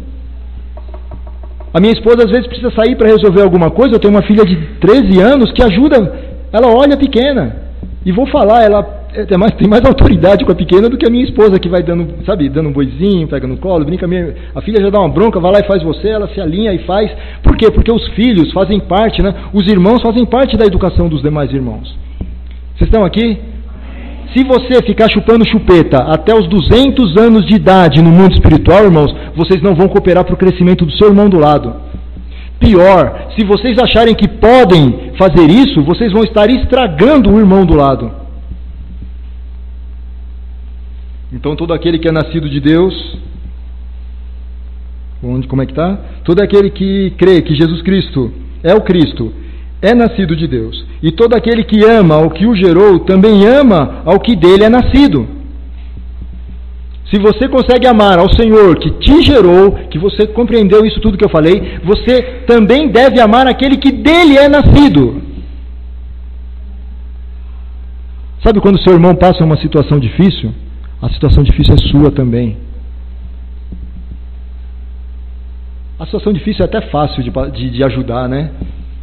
A minha esposa às vezes precisa sair para resolver alguma coisa. Eu tenho uma filha de 13 anos que ajuda. Ela olha pequena. E vou falar, ela tem mais autoridade com a pequena do que a minha esposa, que vai dando, sabe, dando um boizinho, pega no colo, brinca. A filha já dá uma bronca, vai lá e faz você, ela se alinha e faz. Por quê? Porque os filhos fazem parte, né? Os irmãos fazem parte da educação dos demais irmãos. Vocês estão aqui? Se você ficar chupando chupeta até os 200 anos de idade no mundo espiritual, irmãos, vocês não vão cooperar para o crescimento do seu irmão do lado. Pior, se vocês acharem que podem fazer isso, vocês vão estar estragando o irmão do lado. Então todo aquele que é nascido de Deus, como é que está? Todo aquele que crê que Jesus Cristo é o Cristo, é nascido de Deus. E todo aquele que ama ao que o gerou, também ama ao que dele é nascido. Se você consegue amar ao Senhor que te gerou, que você compreendeu isso tudo que eu falei, você também deve amar aquele que dele é nascido. Sabe quando seu irmão passa uma situação difícil? A situação difícil é sua também. A situação difícil é até fácil de ajudar, né?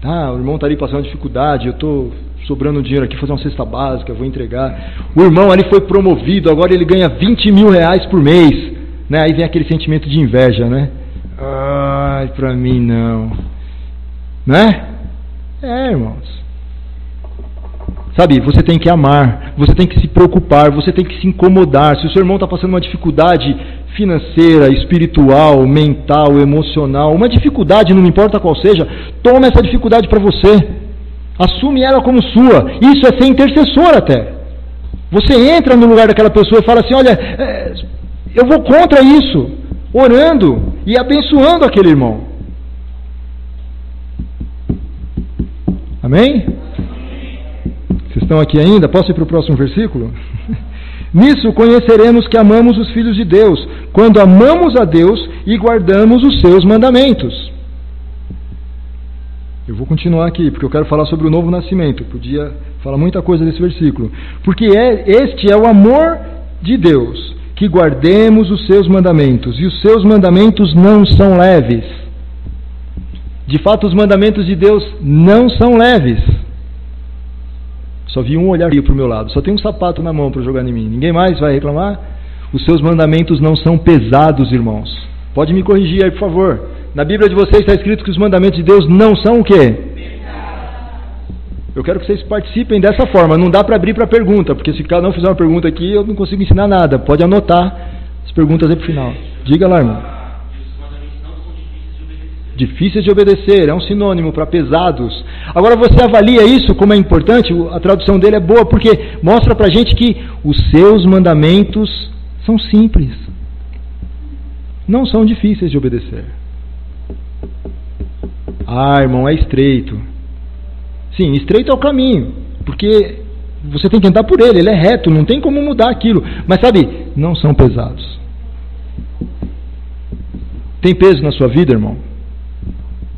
O irmão está ali passando dificuldade, eu estou sobrando dinheiro aqui, fazer uma cesta básica, vou entregar. O irmão ali foi promovido, agora ele ganha 20 mil reais por mês. Né? Aí vem aquele sentimento de inveja, né? Ai, para mim não. Né? Irmãos. Sabe, você tem que amar, você tem que se preocupar, você tem que se incomodar. Se o seu irmão está passando uma dificuldade financeira, espiritual, mental, emocional, uma dificuldade, não importa qual seja, toma essa dificuldade para você. Assume ela como sua. Isso é ser intercessor até. Você entra no lugar daquela pessoa e fala assim: olha, eu vou contra isso, orando e abençoando aquele irmão. Amém? Vocês estão aqui ainda? Posso ir para o próximo versículo? Nisso conheceremos que amamos os filhos de Deus, quando amamos a Deus e guardamos os seus mandamentos. Eu vou continuar aqui, porque eu quero falar sobre o novo nascimento. Podia falar muita coisa desse versículo. Porque este é o amor de Deus, que guardemos os seus mandamentos. E os seus mandamentos não são leves. De fato, os mandamentos de Deus não são leves. Só vi um olhar para o meu lado. Só tem um sapato na mão para jogar em mim. Ninguém mais vai reclamar? Os seus mandamentos não são pesados, irmãos. Pode me corrigir aí, por favor. Na Bíblia de vocês está escrito que os mandamentos de Deus não são o quê? Eu quero que vocês participem dessa forma. Não dá para abrir para pergunta, porque se cada um fizer uma pergunta aqui, eu não consigo ensinar nada. Pode anotar as perguntas aí para o final. Diga lá, irmão. Difíceis de obedecer, é um sinônimo para pesados. Agora você avalia isso como é importante, a tradução dele é boa, porque mostra para a gente que os seus mandamentos são simples. Não são difíceis de obedecer. Irmão, é estreito. Sim, estreito é o caminho, porque você tem que andar por ele é reto, não tem como mudar aquilo. Mas sabe, não são pesados. Tem peso na sua vida, irmão?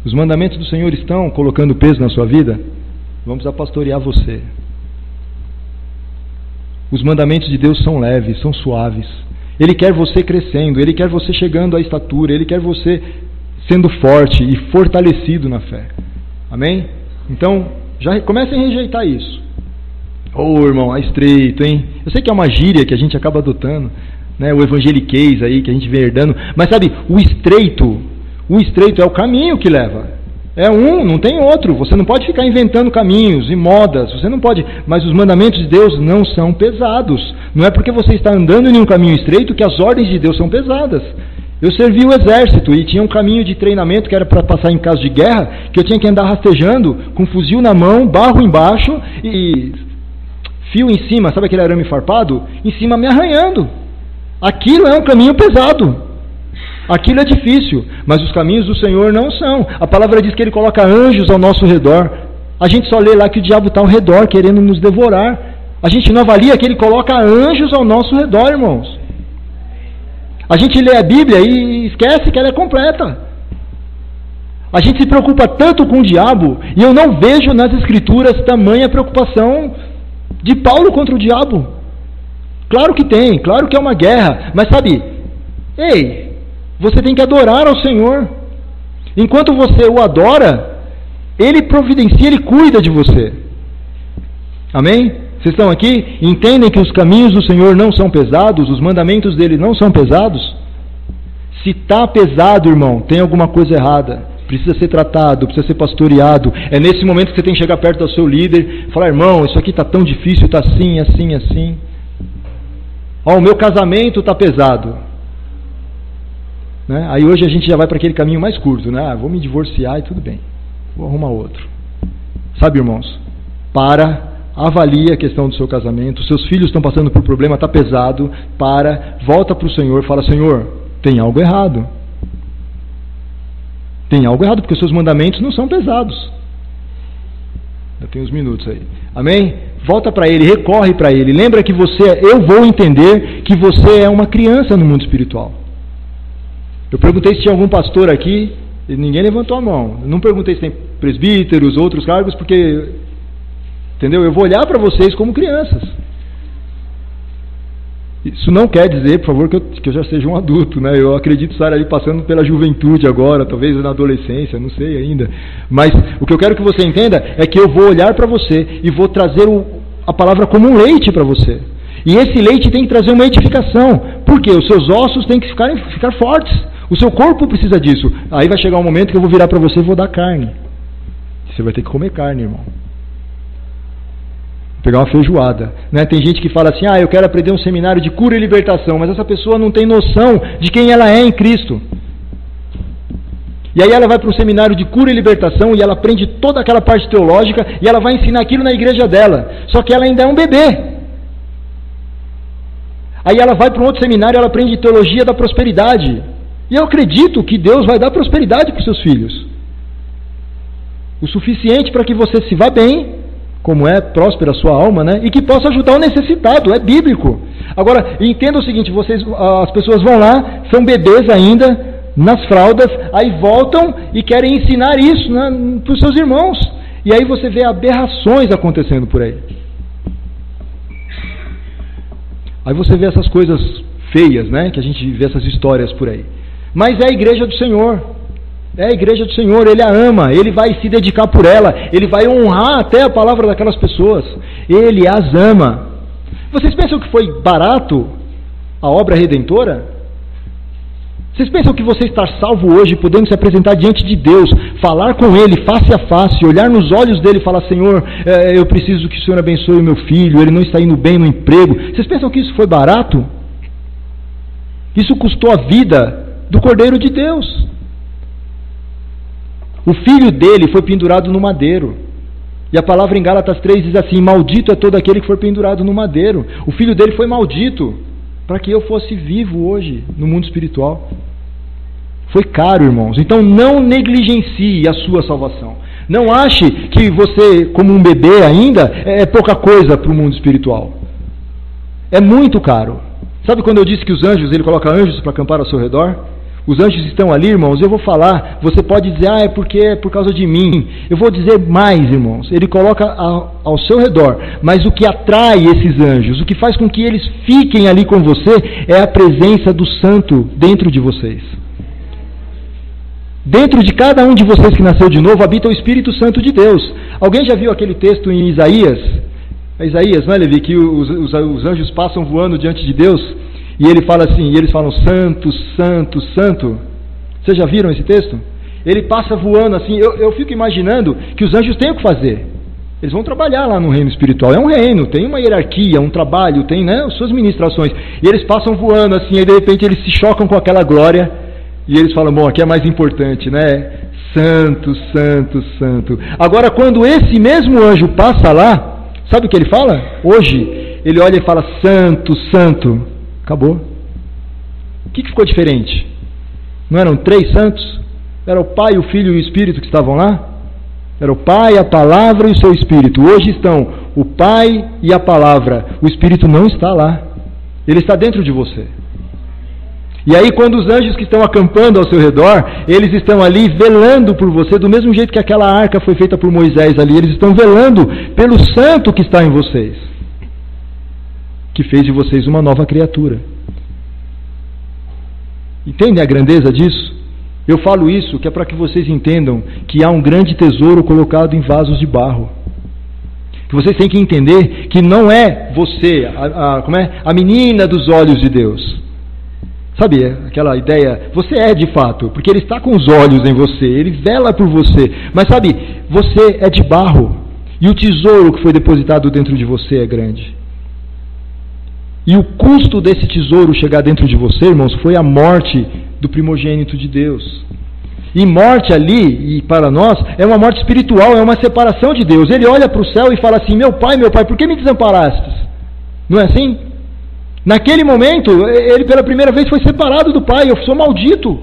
Os mandamentos do Senhor estão colocando peso na sua vida? Vamos a pastorear você. Os mandamentos de Deus são leves, são suaves. Ele quer você crescendo, Ele quer você chegando à estatura, Ele quer você sendo forte e fortalecido na fé. Amém? Então, já comecem a rejeitar isso. Irmão, é estreito, hein? Eu sei que é uma gíria que a gente acaba adotando, né? O evangeliquez aí, que a gente vem herdando. Mas sabe, o estreito é o caminho que leva. É um, não tem outro. Você não pode ficar inventando caminhos e modas. Você não pode. Mas os mandamentos de Deus não são pesados. Não é porque você está andando em um caminho estreito que as ordens de Deus são pesadas. Eu servi o exército e tinha um caminho de treinamento que era para passar em caso de guerra, que eu tinha que andar rastejando, com fuzil na mão, barro embaixo e fio em cima, sabe aquele arame farpado? Em cima me arranhando. Aquilo é um caminho pesado. Aquilo é difícil, mas os caminhos do Senhor não são. A palavra diz que Ele coloca anjos ao nosso redor. A gente só lê lá que o diabo está ao redor, querendo nos devorar. A gente não avalia que Ele coloca anjos ao nosso redor, irmãos. A gente lê a Bíblia e esquece que ela é completa. A gente se preocupa tanto com o diabo, e eu não vejo nas Escrituras tamanha preocupação de Paulo contra o diabo. Claro que tem, claro que é uma guerra, mas sabe, você tem que adorar ao Senhor. Enquanto você o adora, Ele providencia, Ele cuida de você. Amém? Vocês estão aqui? Entendem que os caminhos do Senhor não são pesados? Os mandamentos dele não são pesados? Se está pesado, irmão, tem alguma coisa errada. Precisa ser tratado, precisa ser pastoreado. É nesse momento que você tem que chegar perto do seu líder e falar: irmão, isso aqui está tão difícil, está assim, assim, assim. O meu casamento está pesado. Né? Aí hoje a gente já vai para aquele caminho mais curto, né? Vou me divorciar e tudo bem, vou arrumar outro. Sabe, irmãos, avalie a questão do seu casamento. Seus filhos estão passando por problema, está pesado. Volta para o Senhor, fala: Senhor, tem algo errado. Tem algo errado, porque os seus mandamentos não são pesados. Eu tenho uns minutos aí. Amém? Volta para Ele, recorre para Ele. Lembra que eu vou entender que você é uma criança no mundo espiritual. Eu perguntei se tinha algum pastor aqui, e ninguém levantou a mão. Eu não perguntei se tem presbíteros, outros cargos, porque, entendeu? Eu vou olhar para vocês como crianças. Isso não quer dizer, por favor, que eu já seja um adulto, né? Eu acredito estar ali passando pela juventude agora, talvez na adolescência, não sei ainda. Mas o que eu quero que você entenda é que eu vou olhar para você e vou trazer a palavra como um leite para você. E esse leite tem que trazer uma edificação. Por quê? Os seus ossos têm que ficar fortes. O seu corpo precisa disso. Aí vai chegar um momento que eu vou virar para você e vou dar carne. Você vai ter que comer carne, irmão. Pegar uma feijoada, né? Tem gente que fala assim: eu quero aprender um seminário de cura e libertação, mas essa pessoa não tem noção de quem ela é em Cristo. E aí ela vai para um seminário de cura e libertação e ela aprende toda aquela parte teológica e ela vai ensinar aquilo na igreja dela, só que ela ainda é um bebê. Aí ela vai para um outro seminário e ela aprende teologia da prosperidade, e eu acredito que Deus vai dar prosperidade para os seus filhos, o suficiente para que você se vá bem, como é próspera a sua alma, né? E que possa ajudar o necessitado, é bíblico. Agora, entenda o seguinte: as pessoas vão lá, são bebês ainda, nas fraldas, aí voltam e querem ensinar isso, né, para os seus irmãos. E aí você vê aberrações acontecendo por aí. Aí você vê essas coisas feias, né? Que a gente vê essas histórias por aí. Mas é a igreja do Senhor. É a igreja do Senhor, Ele a ama, Ele vai se dedicar por ela, Ele vai honrar até a palavra daquelas pessoas. Ele as ama. Vocês pensam que foi barato a obra redentora? Vocês pensam que você estar salvo hoje, podendo se apresentar diante de Deus, falar com Ele face a face, olhar nos olhos dele e falar: Senhor, eu preciso que o Senhor abençoe o meu filho, ele não está indo bem no emprego. Vocês pensam que isso foi barato? Isso custou a vida do Cordeiro de Deus. O filho dele foi pendurado no madeiro. E a palavra em Gálatas 3 diz assim: maldito é todo aquele que for pendurado no madeiro. O filho dele foi maldito para que eu fosse vivo hoje no mundo espiritual. Foi caro, irmãos. Então não negligencie a sua salvação. Não ache que você, como um bebê ainda, é pouca coisa para o mundo espiritual. É muito caro. Sabe quando eu disse que os anjos, Ele coloca anjos para acampar ao seu redor? Os anjos estão ali, irmãos. Eu vou falar, você pode dizer: é porque é por causa de mim. Eu vou dizer mais, irmãos. Ele coloca ao seu redor, mas o que atrai esses anjos, o que faz com que eles fiquem ali com você, é a presença do Santo dentro de vocês. Dentro de cada um de vocês que nasceu de novo habita o Espírito Santo de Deus. Alguém já viu aquele texto em Isaías? É Isaías, não é, Levi? Que os anjos passam voando diante de Deus e ele fala assim, e eles falam santo, santo, santo. Vocês já viram esse texto? Ele passa voando assim, eu fico imaginando que os anjos têm o que fazer. Eles vão trabalhar lá no reino espiritual. É um reino, tem uma hierarquia, um trabalho, tem, né, as suas ministrações. E eles passam voando assim, e de repente eles se chocam com aquela glória. E eles falam, bom, aqui é mais importante, né? Santo, santo, santo. Agora, quando esse mesmo anjo passa lá, sabe o que ele fala? Hoje, ele olha e fala, santo, santo. Acabou. O que ficou diferente? Não eram 3 santos? Era o Pai, o Filho e o Espírito que estavam lá? Era o Pai, a Palavra e o seu Espírito. Hoje estão o Pai e a Palavra. O Espírito não está lá. Ele está dentro de você. E aí quando os anjos que estão acampando ao seu redor, eles estão ali velando por você, do mesmo jeito que aquela arca foi feita por Moisés ali, eles estão velando pelo santo que está em vocês, que fez de vocês uma nova criatura. Entendem a grandeza disso? Eu falo isso que é para que vocês entendam que há um grande tesouro colocado em vasos de barro. Que vocês têm que entender que não é você, a menina dos olhos de Deus. Sabe, aquela ideia, você é de fato, porque Ele está com os olhos em você, Ele vela por você, mas sabe, você é de barro, e o tesouro que foi depositado dentro de você é grande. E o custo desse tesouro chegar dentro de você, irmãos, foi a morte do primogênito de Deus. E morte ali, e para nós, é uma morte espiritual, é uma separação de Deus. Ele olha para o céu e fala assim, meu pai, por que me desamparastes? Não é assim? Naquele momento, ele pela primeira vez foi separado do Pai. Eu sou maldito.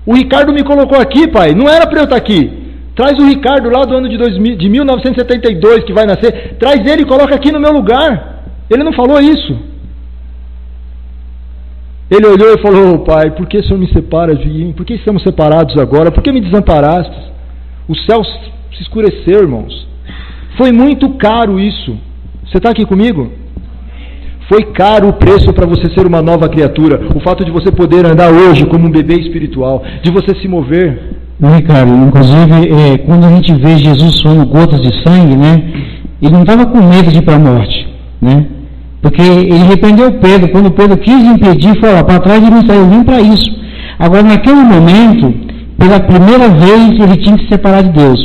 O Ricardo me colocou aqui, Pai. Não era para eu estar aqui. Traz o Ricardo lá do ano de 1972 que vai nascer. Traz ele e coloca aqui no meu lugar. Ele não falou isso. Ele olhou e falou, Pai, por que o Senhor me separa de mim? Por que estamos separados agora? Por que me desamparaste? O céu se escureceu, irmãos. Foi muito caro isso. Você está aqui comigo? Foi caro o preço para você ser uma nova criatura. O fato de você poder andar hoje como um bebê espiritual, de você se mover. Ricardo, inclusive, quando a gente vê Jesus suando gotas de sangue, né? Ele não estava com medo de ir para a morte, né? Porque ele repreendeu Pedro. Quando Pedro quis impedir, falou, para trás de mim saiu, vim para isso. Agora, naquele momento, pela primeira vez, ele tinha que se separar de Deus.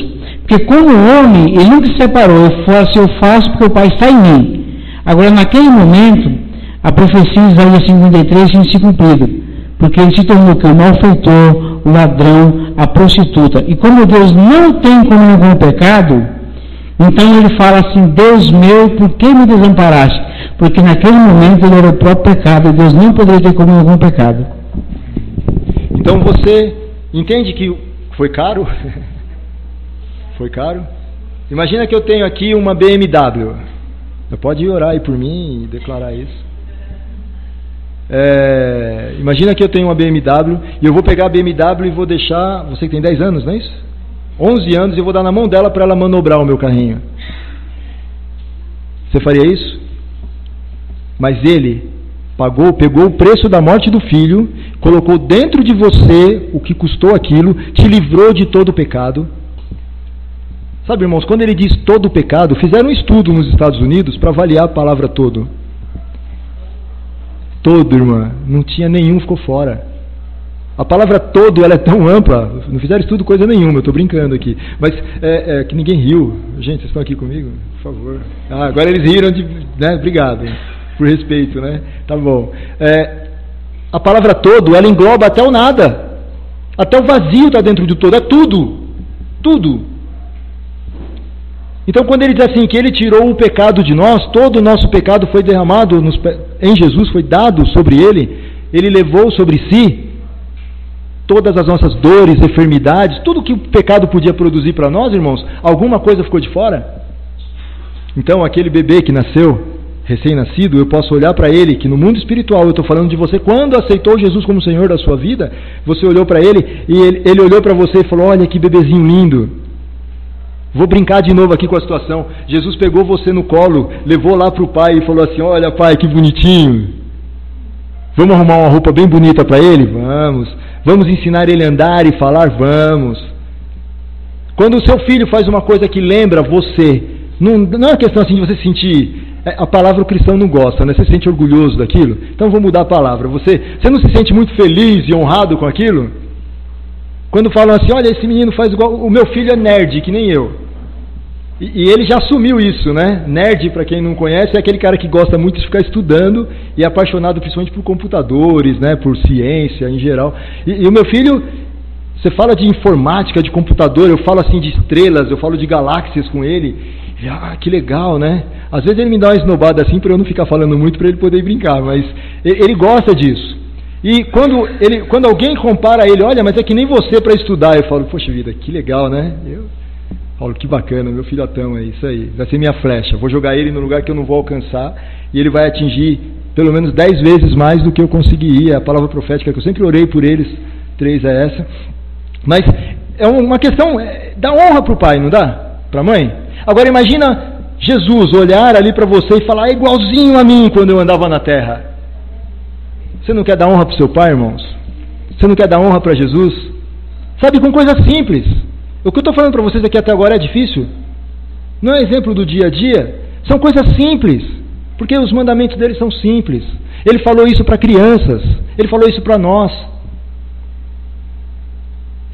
Porque como homem, ele nunca se separou. Eu faço porque o Pai está em mim. Agora, naquele momento, a profecia de Isaías 53 tinha se cumprido, porque ele se tornou o malfeitor, o ladrão, a prostituta. E como Deus não tem comunhão com o pecado, então ele fala assim, Deus meu, por que me desamparaste? Porque naquele momento ele era o próprio pecado, e Deus não poderia ter comunhão com o pecado. Então você entende que foi caro? Foi caro? Imagina que eu tenho aqui uma BMW. Você pode orar aí por mim e declarar isso. Imagina que eu tenho uma BMW e eu vou pegar a BMW e vou deixar... Você que tem 10 anos, não é isso? 11 anos e eu vou dar na mão dela para ela manobrar o meu carrinho. Você faria isso? Mas ele pegou o preço da morte do filho, colocou dentro de você o que custou aquilo, te livrou de todo o pecado. Sabe, irmãos, quando ele diz todo o pecado, fizeram um estudo nos Estados Unidos para avaliar a palavra todo. Todo, irmã, não tinha nenhum, ficou fora. A palavra todo, ela é tão ampla, não fizeram estudo coisa nenhuma, eu estou brincando aqui. Mas que ninguém riu. Gente, vocês estão aqui comigo? Por favor. Agora eles riram, né? Obrigado, por respeito, né? Tá bom. A palavra todo, ela engloba até o nada. Até o vazio está dentro de todo, é tudo. Tudo. Então, quando ele diz assim, que ele tirou o pecado de nós, todo o nosso pecado foi derramado em Jesus, foi dado sobre ele levou sobre si todas as nossas dores, enfermidades, tudo que o pecado podia produzir para nós, irmãos, alguma coisa ficou de fora? Então, aquele bebê que nasceu, recém-nascido, eu posso olhar para ele, que no mundo espiritual, eu estou falando de você, quando aceitou Jesus como Senhor da sua vida, você olhou para ele, e ele olhou para você e falou, olha que bebezinho lindo. Vou brincar de novo aqui com a situação. Jesus pegou você no colo, levou lá para o pai e falou assim, olha pai, que bonitinho. Vamos arrumar uma roupa bem bonita para ele? Vamos Vamos ensinar ele a andar e falar? Vamos. Quando o seu filho faz uma coisa que lembra você, não é uma questão assim de você sentir, a palavra o cristão não gosta, né? Você se sente orgulhoso daquilo? Então vou mudar a palavra. Você não se sente muito feliz e honrado com aquilo? Quando falam assim, olha, esse menino faz igual, o meu filho é nerd, que nem eu. E ele já assumiu isso, né? Nerd, para quem não conhece, é aquele cara que gosta muito de ficar estudando e é apaixonado principalmente por computadores, né? Por ciência em geral. E o meu filho, você fala de informática, de computador, eu falo assim de estrelas, eu falo de galáxias com ele. Que legal, né? Às vezes ele me dá uma esnobada assim para eu não ficar falando muito, para ele poder brincar, mas ele gosta disso. E quando alguém compara ele, olha, mas é que nem você para estudar, eu falo, poxa vida, que legal, né? Eu falo, que bacana, meu filhotão, é isso aí, vai ser minha flecha, vou jogar ele no lugar que eu não vou alcançar, e ele vai atingir pelo menos 10 vezes mais do que eu conseguiria. A palavra profética que eu sempre orei por eles, 3 é essa. Mas é uma questão, dá honra para o pai, não dá? Para a mãe? Agora imagina Jesus olhar ali para você e falar, é igualzinho a mim quando eu andava na terra. Você não quer dar honra para o seu pai, irmãos? Você não quer dar honra para Jesus? Sabe, com coisas simples. O que eu estou falando para vocês aqui até agora é difícil? Não é exemplo do dia a dia? São coisas simples, porque os mandamentos dele são simples. Ele falou isso para crianças, ele falou isso para nós.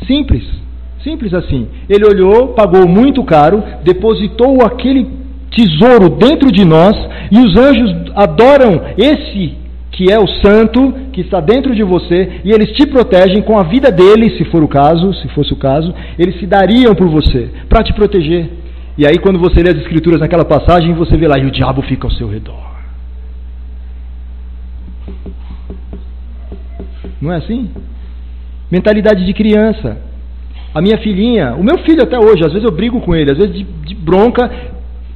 Simples, simples assim. Ele olhou, pagou muito caro, depositou aquele tesouro dentro de nós, e os anjos adoram esse que é o santo, que está dentro de você, e eles te protegem com a vida deles, se fosse o caso, eles se dariam por você, para te proteger. E aí quando você lê as escrituras naquela passagem, você vê lá, e o diabo fica ao seu redor. Não é assim? Mentalidade de criança. A minha filhinha, o meu filho até hoje, às vezes eu brigo com ele, às vezes de bronca,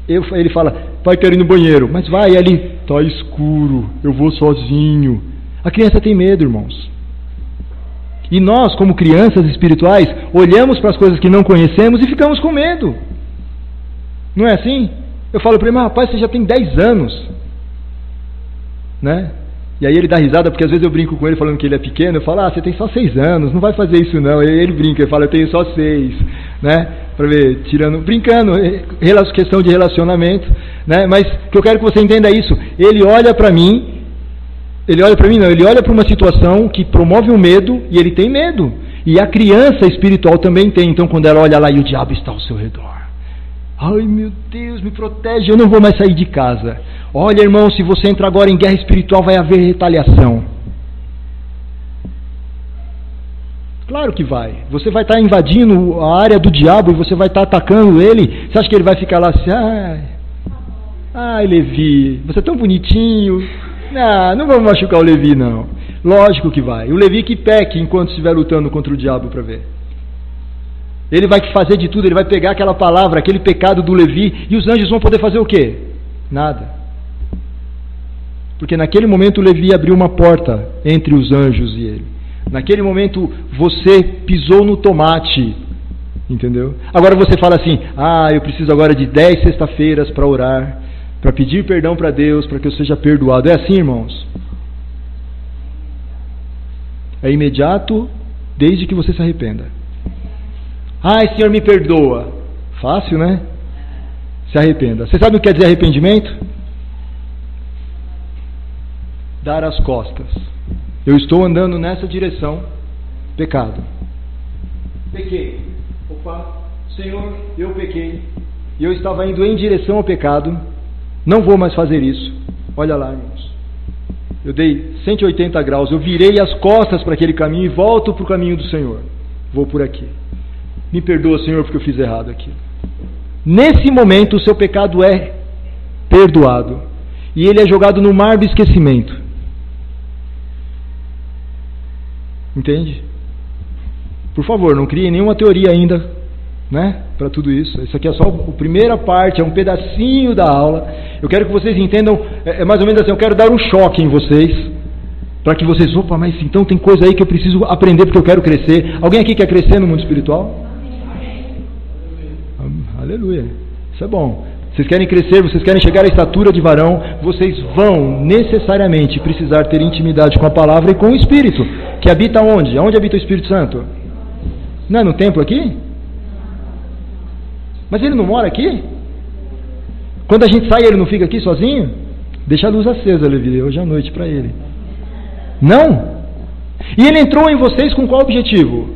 ele fala, pai, quero ir no banheiro, mas vai ali, está escuro, eu vou sozinho. A criança tem medo, irmãos. E nós, como crianças espirituais, olhamos para as coisas que não conhecemos e ficamos com medo. Não é assim? Eu falo para ele, mas rapaz, você já tem 10 anos. Né? E aí ele dá risada, porque às vezes eu brinco com ele falando que ele é pequeno, eu falo, você tem só 6 anos, não vai fazer isso não. E ele brinca, ele fala, eu tenho só 6, né? Para ver, brincando, questão de relacionamento, né? Mas o que eu quero que você entenda é isso. Ele olha para mim, ele olha para uma situação que promove um medo, e ele tem medo. E a criança espiritual também tem, então quando ela olha lá e o diabo está ao seu redor. Ai meu Deus, me protege, eu não vou mais sair de casa. Olha, irmão, se você entrar agora em guerra espiritual, vai haver retaliação. Claro que vai. Você vai estar invadindo a área do diabo e você vai estar atacando ele. Você acha que ele vai ficar lá assim, ai Levi, você é tão bonitinho. Não vamos machucar o Levi não. Lógico que vai. O Levi que peque enquanto estiver lutando contra o diabo para ver. Ele vai fazer de tudo, ele vai pegar aquela palavra, aquele pecado do Levi, e os anjos vão poder fazer o quê? Nada. Porque naquele momento o Levi abriu uma porta entre os anjos e ele. Naquele momento você pisou no tomate, entendeu? Agora você fala assim, eu preciso agora de 10 sexta-feiras para orar, para pedir perdão para Deus, para que eu seja perdoado. É assim, irmãos? É imediato, desde que você se arrependa. Senhor, me perdoa. Fácil, né? Se arrependa. Você sabe o que quer dizer arrependimento? Dar as costas. Eu estou andando nessa direção. Pecado. Pequei. Senhor, eu pequei. E eu estava indo em direção ao pecado. Não vou mais fazer isso. Olha lá, irmãos. Eu dei 180 graus. Eu virei as costas para aquele caminho e volto para o caminho do Senhor. Vou por aqui. Me perdoa, Senhor, porque eu fiz errado aqui. Nesse momento o seu pecado é perdoado. E ele é jogado no mar do esquecimento. Entende? Por favor, não crie nenhuma teoria ainda, né, para tudo isso. Isso aqui é só a primeira parte, é um pedacinho da aula. Eu quero que vocês entendam, é mais ou menos assim, eu quero dar um choque em vocês, para que vocês, mas então tem coisa aí que eu preciso aprender porque eu quero crescer. Alguém aqui quer crescer no mundo espiritual? Aleluia, isso é bom. vocês querem crescer, vocês querem chegar à estatura de varão, vocês vão necessariamente precisar ter intimidade com a palavra e com o Espírito, que habita onde? Onde habita o Espírito Santo? Não é no templo aqui? Mas ele não mora aqui? Quando a gente sai, ele não fica aqui sozinho? Deixa a luz acesa, Levi, hoje à noite para ele. Não? E ele entrou em vocês com qual objetivo?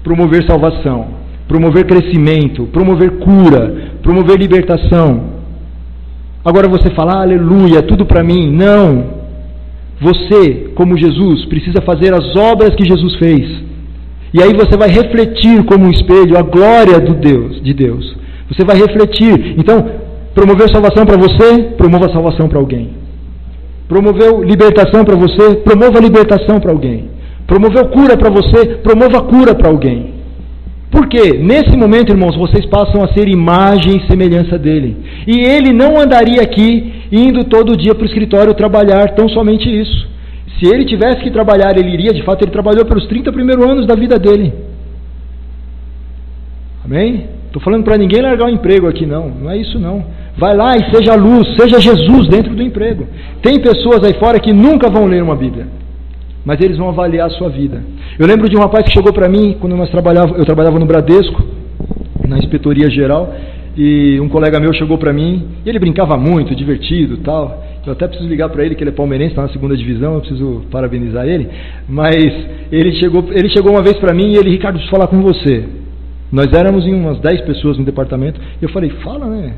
Promover salvação, promover crescimento, promover cura, promover libertação. Agora você fala, aleluia, tudo para mim. Não. Você, como Jesus, precisa fazer as obras que Jesus fez. E aí você vai refletir como um espelho a glória de Deus. Você vai refletir. Então, promoveu salvação para você, promova salvação para alguém. Promoveu libertação para você, promova libertação para alguém. Promoveu cura para você, promova cura para alguém. Por quê? Nesse momento, irmãos, vocês passam a ser imagem e semelhança dele. E ele não andaria aqui indo todo dia para o escritório trabalhar, tão somente isso. Se ele tivesse que trabalhar, ele iria, de fato, ele trabalhou pelos 30 primeiros anos da vida dele. Amém? Estou falando para ninguém largar o emprego aqui, não. Não é isso, não. Vai lá e seja luz, seja Jesus dentro do emprego. Tem pessoas aí fora que nunca vão ler uma Bíblia, mas eles vão avaliar a sua vida. Eu lembro de um rapaz que chegou para mim, quando eu trabalhava no Bradesco, na inspetoria geral, e um colega meu chegou para mim, e ele brincava muito, divertido e tal. Eu até preciso ligar para ele, que ele é palmeirense, está na 2ª divisão, eu preciso parabenizar ele. Mas ele chegou uma vez para mim e ele, Ricardo, preciso falar com você. Nós éramos em umas 10 pessoas no departamento, e eu falei, fala, né?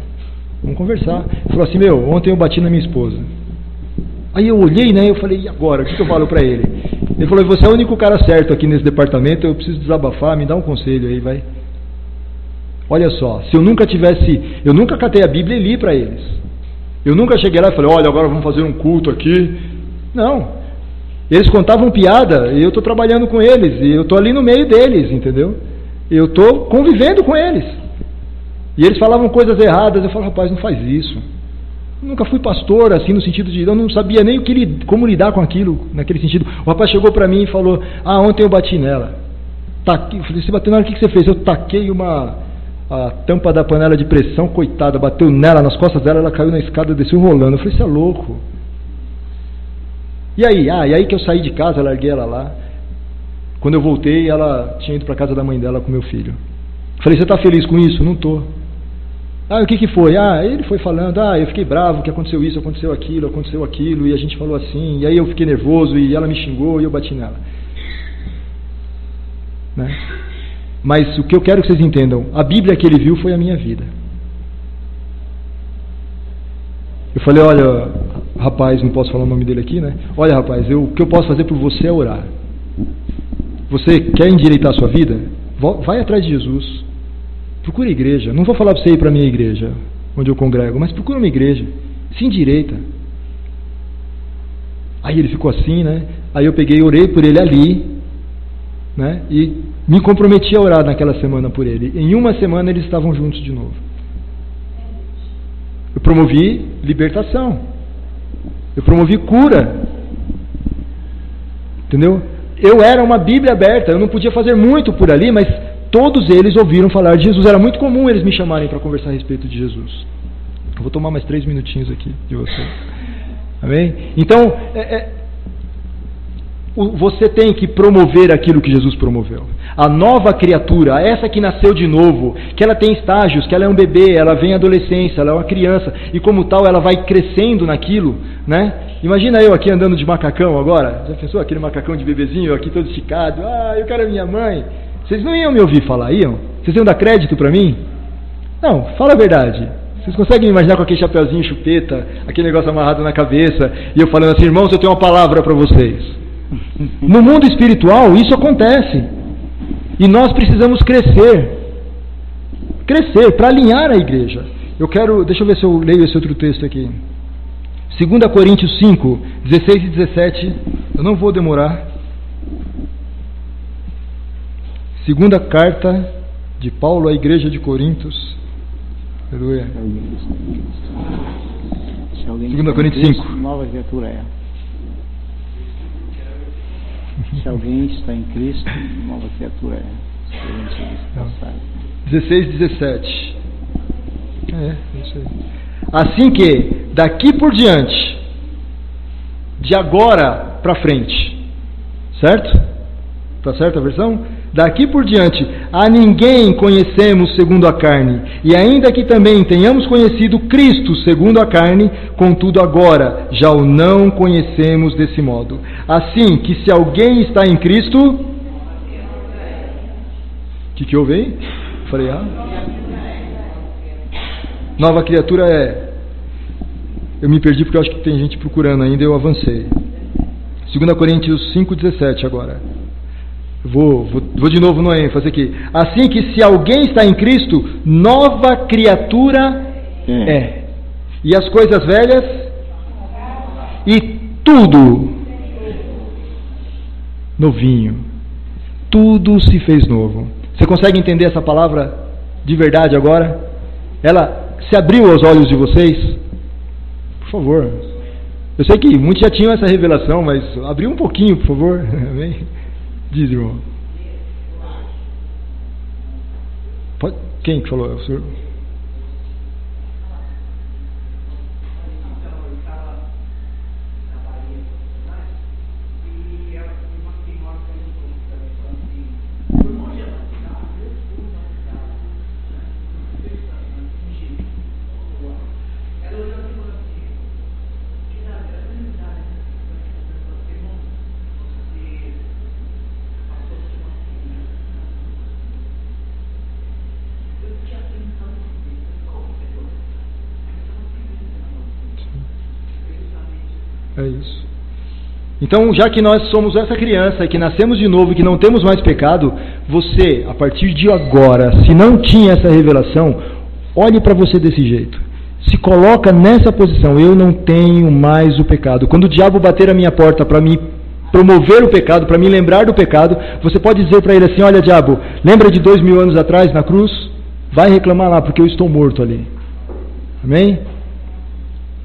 Vamos conversar. Ele falou assim, ontem eu bati na minha esposa. Aí eu olhei, né? Eu falei, e agora? O que eu falo para ele? Ele falou, você é o único cara certo aqui nesse departamento, eu preciso desabafar, me dá um conselho aí, vai. Olha só, se eu nunca catei a Bíblia e li para eles. Eu nunca cheguei lá e falei, olha, agora vamos fazer um culto aqui. Não. Eles contavam piada e eu estou trabalhando com eles, e eu estou ali no meio deles, entendeu? Eu estou convivendo com eles. E eles falavam coisas erradas, eu falo, rapaz, não faz isso. Eu nunca fui pastor, assim, no sentido de, eu não sabia nem como lidar com aquilo, naquele sentido. O rapaz chegou para mim e falou, ontem eu bati nela. Eu falei, você bateu nela, o que você fez? Eu taquei a tampa da panela de pressão, coitada, bateu nela, nas costas dela, ela caiu na escada, desceu rolando. Eu falei, você é louco. E aí? E aí que eu saí de casa, larguei ela lá. Quando eu voltei, ela tinha ido para casa da mãe dela com meu filho. Eu falei, você está feliz com isso? Não estou. O que foi? Ele foi falando, eu fiquei bravo, que aconteceu isso, aconteceu aquilo, e a gente falou assim, e aí eu fiquei nervoso, e ela me xingou, e eu bati nela. Né? Mas o que eu quero que vocês entendam, a Bíblia que ele viu foi a minha vida. Eu falei, olha, rapaz, não posso falar o nome dele aqui, né? Olha, rapaz, o que eu posso fazer por você é orar. Você quer endireitar a sua vida? Vai atrás de Jesus. Procura a igreja. Não vou falar para você ir para a minha igreja, onde eu congrego, mas procura uma igreja. Se endireita. Aí ele ficou assim, né? Aí eu peguei e orei por ele ali, né? E me comprometi a orar naquela semana por ele. Em uma semana eles estavam juntos de novo. Eu promovi libertação. Eu promovi cura. Entendeu? Eu era uma Bíblia aberta. Eu não podia fazer muito por ali, mas todos eles ouviram falar de Jesus. Era muito comum eles me chamarem para conversar a respeito de Jesus. Eu vou tomar mais 3 minutinhos aqui de vocês. Amém? Então, você tem que promover aquilo que Jesus promoveu. A nova criatura, essa que nasceu de novo, que ela tem estágios, que ela é um bebê, ela vem à adolescência, ela é uma criança, e como tal ela vai crescendo naquilo, né? Imagina eu aqui andando de macacão agora. Já pensou aquele macacão de bebezinho aqui todo esticado? Eu quero a minha mãe. Vocês não iam me ouvir falar, iam? Vocês iam dar crédito para mim? Não, fala a verdade. Vocês conseguem imaginar com aquele chapeuzinho chupeta, aquele negócio amarrado na cabeça, e eu falando assim, irmãos, eu tenho uma palavra para vocês. No mundo espiritual isso acontece. E nós precisamos crescer. Crescer, para alinhar a igreja. Deixa eu ver se eu leio esse outro texto aqui. 2 Coríntios 5, 16 e 17. Eu não vou demorar. Segunda carta de Paulo à igreja de Corintos. Aleluia. 2 Coríntios 5. Nova criatura é. Se alguém está em Cristo, nova criatura é. 16 e 17. Isso aí. Assim que, daqui por diante, de agora para frente, certo? Está certa a versão? Daqui por diante, a ninguém conhecemos segundo a carne, e ainda que também tenhamos conhecido Cristo segundo a carne, contudo agora já o não conhecemos desse modo. Assim que se alguém está em Cristo... O que houve aí? Falei, nova criatura é... Eu me perdi porque eu acho que tem gente procurando ainda, eu avancei. 2 Coríntios 5,17 agora. Vou de novo no ênfase aqui. Assim que se alguém está em Cristo, nova criatura é. E as coisas velhas e tudo novinho. Tudo se fez novo. Você consegue entender essa palavra de verdade agora? Ela se abriu aos olhos de vocês? Por favor. Eu sei que muitos já tinham essa revelação, mas abriu um pouquinho, por favor. Amém? Diz, irmão. Quem que falou? É o senhor? É isso. Então, já que nós somos essa criança, que nascemos de novo e que não temos mais pecado, você, a partir de agora, se não tinha essa revelação, olhe para você desse jeito. Se coloca nessa posição, eu não tenho mais o pecado. Quando o diabo bater a minha porta para me promover o pecado, para me lembrar do pecado, você pode dizer para ele assim, olha diabo, lembra de 2000 anos atrás na cruz? Vai reclamar lá, porque eu estou morto ali. Amém?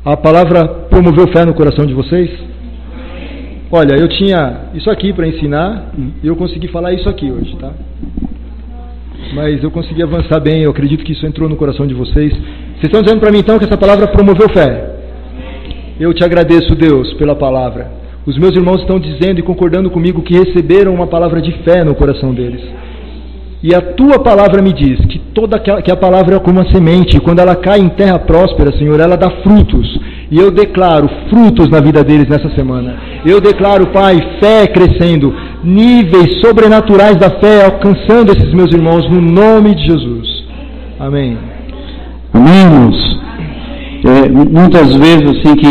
A palavra promoveu fé no coração de vocês? Olha, eu tinha isso aqui para ensinar e eu consegui falar isso aqui hoje, tá? Mas eu consegui avançar bem, eu acredito que isso entrou no coração de vocês. Vocês estão dizendo para mim então que essa palavra promoveu fé? Eu te agradeço, Deus, pela palavra. Os meus irmãos estão dizendo e concordando comigo que receberam uma palavra de fé no coração deles. E a tua palavra me diz que a palavra é como uma semente, e quando ela cai em terra próspera, Senhor, ela dá frutos. E eu declaro frutos na vida deles nessa semana. Eu declaro, Pai, fé crescendo, níveis sobrenaturais da fé alcançando esses meus irmãos no nome de Jesus. Amém. Amém, irmãos. Muitas vezes, assim, que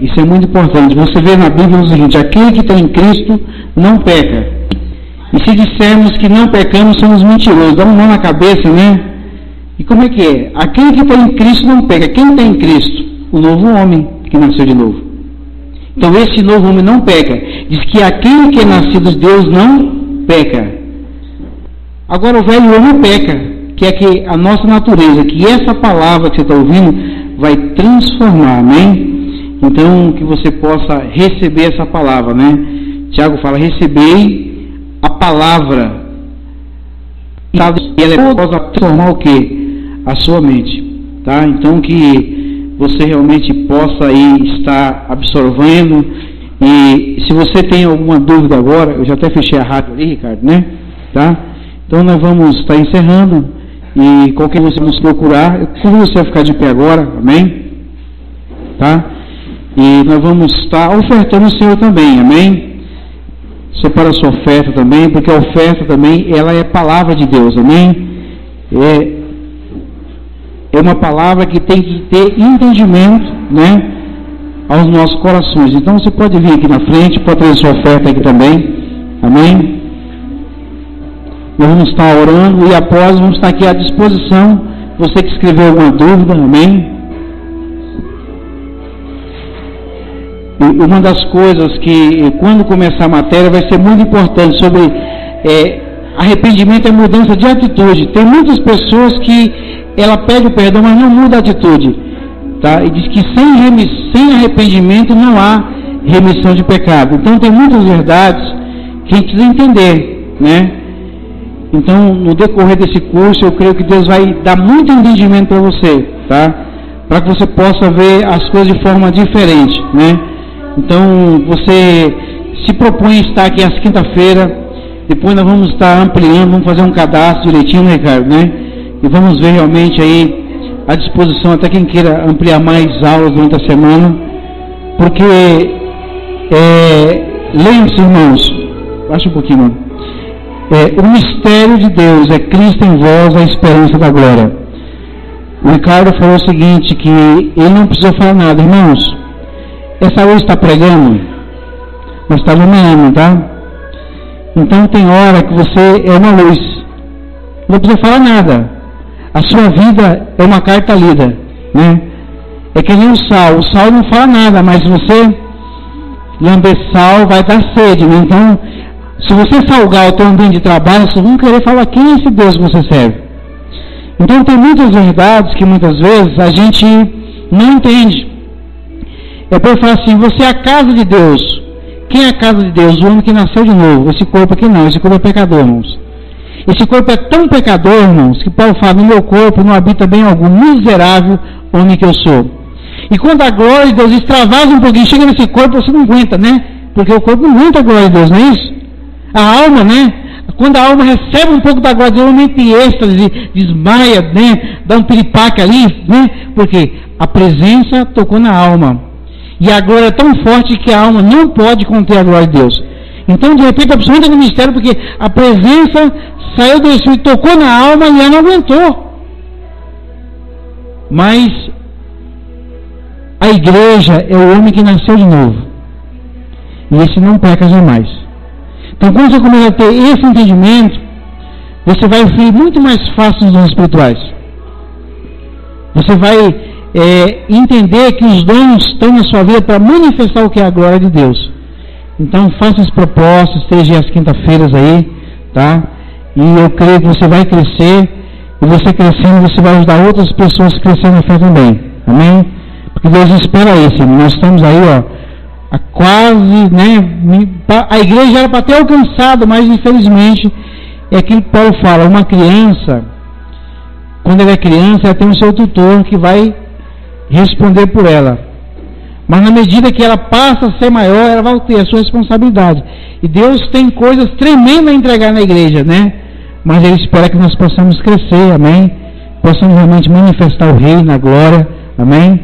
isso é muito importante. Você vê na Bíblia o seguinte: aquele que está em Cristo não peca. E se dissermos que não pecamos, somos mentirosos. Dá uma mão na cabeça, né? E como é que é? Aquele que está em Cristo não peca. Quem está em Cristo? O novo homem que nasceu de novo. Então esse novo homem não peca. Diz que aquele que é nascido de Deus não peca. Agora o velho homem peca, que é que a nossa natureza, que essa palavra que você está ouvindo vai transformar, amém? Então que você possa receber essa palavra, né? Tiago fala, recebei a palavra, e ela pode transformar o que? A sua mente, tá? Então que você realmente possa aí estar absorvendo. E se você tem alguma dúvida agora, eu já até fechei a rádio ali, Ricardo, né? Tá? Então nós vamos estar encerrando, e qualquer você nos procurar, eu convido você a ficar de pé agora, amém? Tá? E nós vamos estar ofertando o Senhor também, amém? Separa a sua oferta também, porque a oferta também, ela é palavra de Deus, amém? É uma palavra que tem que ter entendimento, né, aos nossos corações. Então você pode vir aqui na frente, pode trazer sua oferta aqui também, amém? Nós vamos estar orando e após vamos estar aqui à disposição, você que escreveu alguma dúvida, amém? Uma das coisas que, quando começar a matéria, vai ser muito importante sobre arrependimento e mudança de atitude. Tem muitas pessoas que ela pede o perdão, mas não muda a atitude, tá? E diz que sem arrependimento não há remissão de pecado. Então tem muitas verdades que a gente precisa entender, né? Então no decorrer desse curso eu creio que Deus vai dar muito entendimento para você, tá? Para que você possa ver as coisas de forma diferente, né? Então, você se propõe a estar aqui às quinta-feira, depois nós vamos estar ampliando, vamos fazer um cadastro direitinho, né, Ricardo, né? E vamos ver realmente aí à disposição, até quem queira ampliar mais aulas durante a semana, porque lembre-se, irmãos, baixa um pouquinho, mano. O mistério de Deus é Cristo em vós, a esperança da glória. O Ricardo falou o seguinte, que ele não precisou falar nada, irmãos. Essa luz está pregando, mas está iluminando, tá? Então tem hora que você é uma luz, não precisa falar nada. A sua vida é uma carta lida, né? É que nem o sal não fala nada, mas se você lamber sal, vai dar sede, né? Então, se você salgar o teu ambiente de trabalho, vocês vão querer falar quem é esse Deus que você serve. Então tem muitas verdades que muitas vezes a gente não entende. É para falar assim, você é a casa de Deus. Quem é a casa de Deus? O homem que nasceu de novo. Esse corpo aqui não, esse corpo é pecador, irmãos. Esse corpo é tão pecador, irmãos, que Paulo fala, no meu corpo não habita bem algum miserável homem que eu sou. E quando a glória de Deus extravasa um pouquinho, chega nesse corpo, você não aguenta, né? Porque o corpo não aguenta a glória de Deus, não é isso? A alma, né? Quando a alma recebe um pouco da glória de Deus, ela entra em êxtase, desmaia, né? Dá um piripaque ali, né? Porque a presença tocou na alma. E a glória é tão forte que a alma não pode conter a glória de Deus. Então, de repente, a pessoa entra no mistério porque a presença saiu do Espírito, tocou na alma e ela não aguentou. Mas a igreja é o homem que nasceu de novo. E esse não peca jamais. Então, quando você começa a ter esse entendimento, você vai fluir muito mais fácil nos dons espirituais. Você vai entender que os dons estão na sua vida para manifestar o que é a glória de Deus. Então, faça as propostas, esteja às quinta-feiras aí, tá? E eu creio que você vai crescer, e você crescendo, você vai ajudar outras pessoas a crescer na fé também. Amém? Porque Deus espera isso. Nós estamos aí, ó, a quase, né? A igreja era para ter alcançado, mas infelizmente é aquilo que Paulo fala, uma criança, quando ela é criança, ela tem o seu tutor que vai responder por ela. Mas na medida que ela passa a ser maior, ela vai ter a sua responsabilidade. E Deus tem coisas tremendas a entregar na igreja, né? Mas Ele espera que nós possamos crescer, amém? Possamos realmente manifestar o Rei na glória, amém?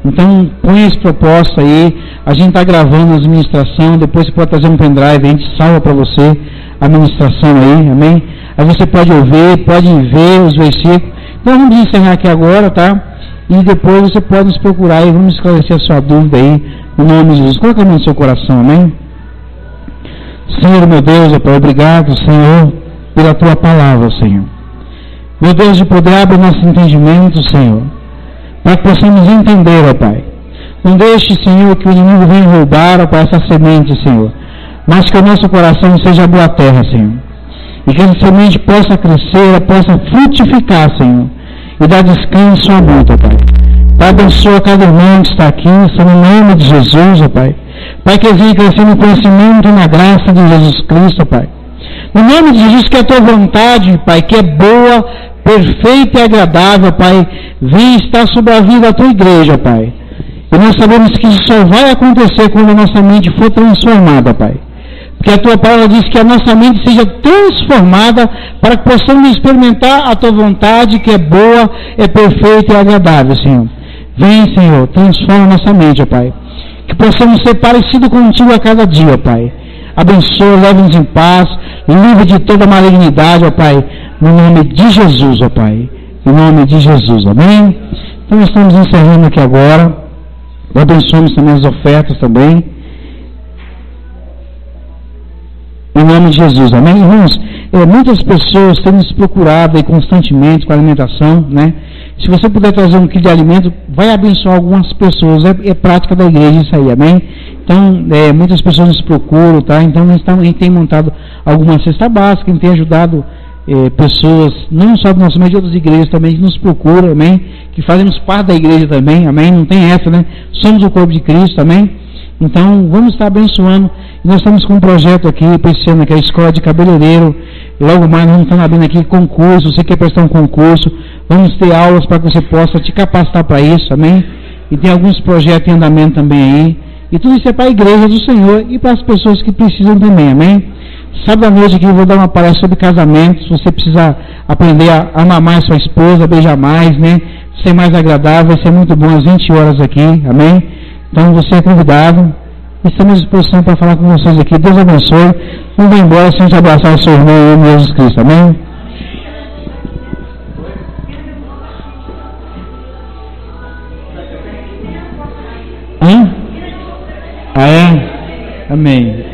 Então, põe esse propósito aí. A gente está gravando as ministrações, depois você pode trazer um pendrive, a gente salva para você a ministração aí, amém? Aí você pode ouvir, pode ver os versículos. Então, vamos encerrar aqui agora, tá? E depois você pode nos procurar e vamos esclarecer a sua dúvida aí, no nome de Jesus. Coloca a mão no seu coração, amém? Senhor, meu Deus, ó Pai, obrigado, Senhor, pela Tua palavra, Senhor. Meu Deus, de poder abrir nosso entendimento, Senhor, para que possamos entender, ó Pai. Não deixe, Senhor, que o inimigo venha roubar, ó Pai, essa semente, Senhor, mas que o nosso coração seja boa terra, Senhor. E que essa semente possa crescer, possa frutificar, Senhor, e dar descanso a muito, ó Pai. Pai, abençoa cada irmão que está aqui, Senhor, no nome de Jesus, ó Pai. Pai, que eles venham crescer no conhecimento e na graça de Jesus Cristo, ó Pai. No nome de Jesus, que a Tua vontade, Pai, que é boa, perfeita e agradável, Pai, venha estar sobre a vida da Tua igreja, Pai. E nós sabemos que isso só vai acontecer quando a nossa mente for transformada, Pai. Porque a Tua palavra diz que a nossa mente seja transformada para que possamos experimentar a Tua vontade, que é boa, é perfeita e agradável, Senhor. Vem, Senhor, transforma a nossa mente, ó Pai. Que possamos ser parecidos contigo a cada dia, ó Pai. Abençoa, leva-nos em paz, livre de toda malignidade, ó Pai. No nome de Jesus, ó Pai. Em nome de Jesus, amém? Então, nós estamos encerrando aqui agora. Abençoamos também as ofertas também. Em nome de Jesus, amém? Irmãos, muitas pessoas têm nos procurado aí constantemente com a alimentação, né? Se você puder trazer um quilo de alimento, vai abençoar algumas pessoas, é prática da igreja isso aí, amém? Então, muitas pessoas nos procuram, tá? Então, a gente tem montado alguma cesta básica, a gente tem ajudado pessoas, não só do nosso meio, de outras igrejas também, que nos procuram, amém? Que fazemos parte da igreja também, amém? Não tem essa, né? Somos o corpo de Cristo, amém? Então, vamos estar abençoando. Nós estamos com um projeto aqui, para esse ano, que é a Escola de Cabeleireiro. Logo mais, nós estamos abrindo aqui concurso. Você quer prestar um concurso, Vamos ter aulas para que você possa te capacitar para isso, amém? E tem alguns projetos em andamento também aí. E tudo isso é para a igreja do Senhor e para as pessoas que precisam também, amém? Sábado à noite aqui eu vou dar uma palestra sobre casamento. Se você precisar aprender a amar mais sua esposa, beijar mais, né? Ser mais agradável, vai ser muito bom às 20 horas aqui, amém? Então você é convidado. Estamos à disposição para falar com vocês aqui. Deus abençoe. Não vai embora sem se abraçar o seu irmão, Jesus Cristo, amém? Hã? Ah, é? Amém.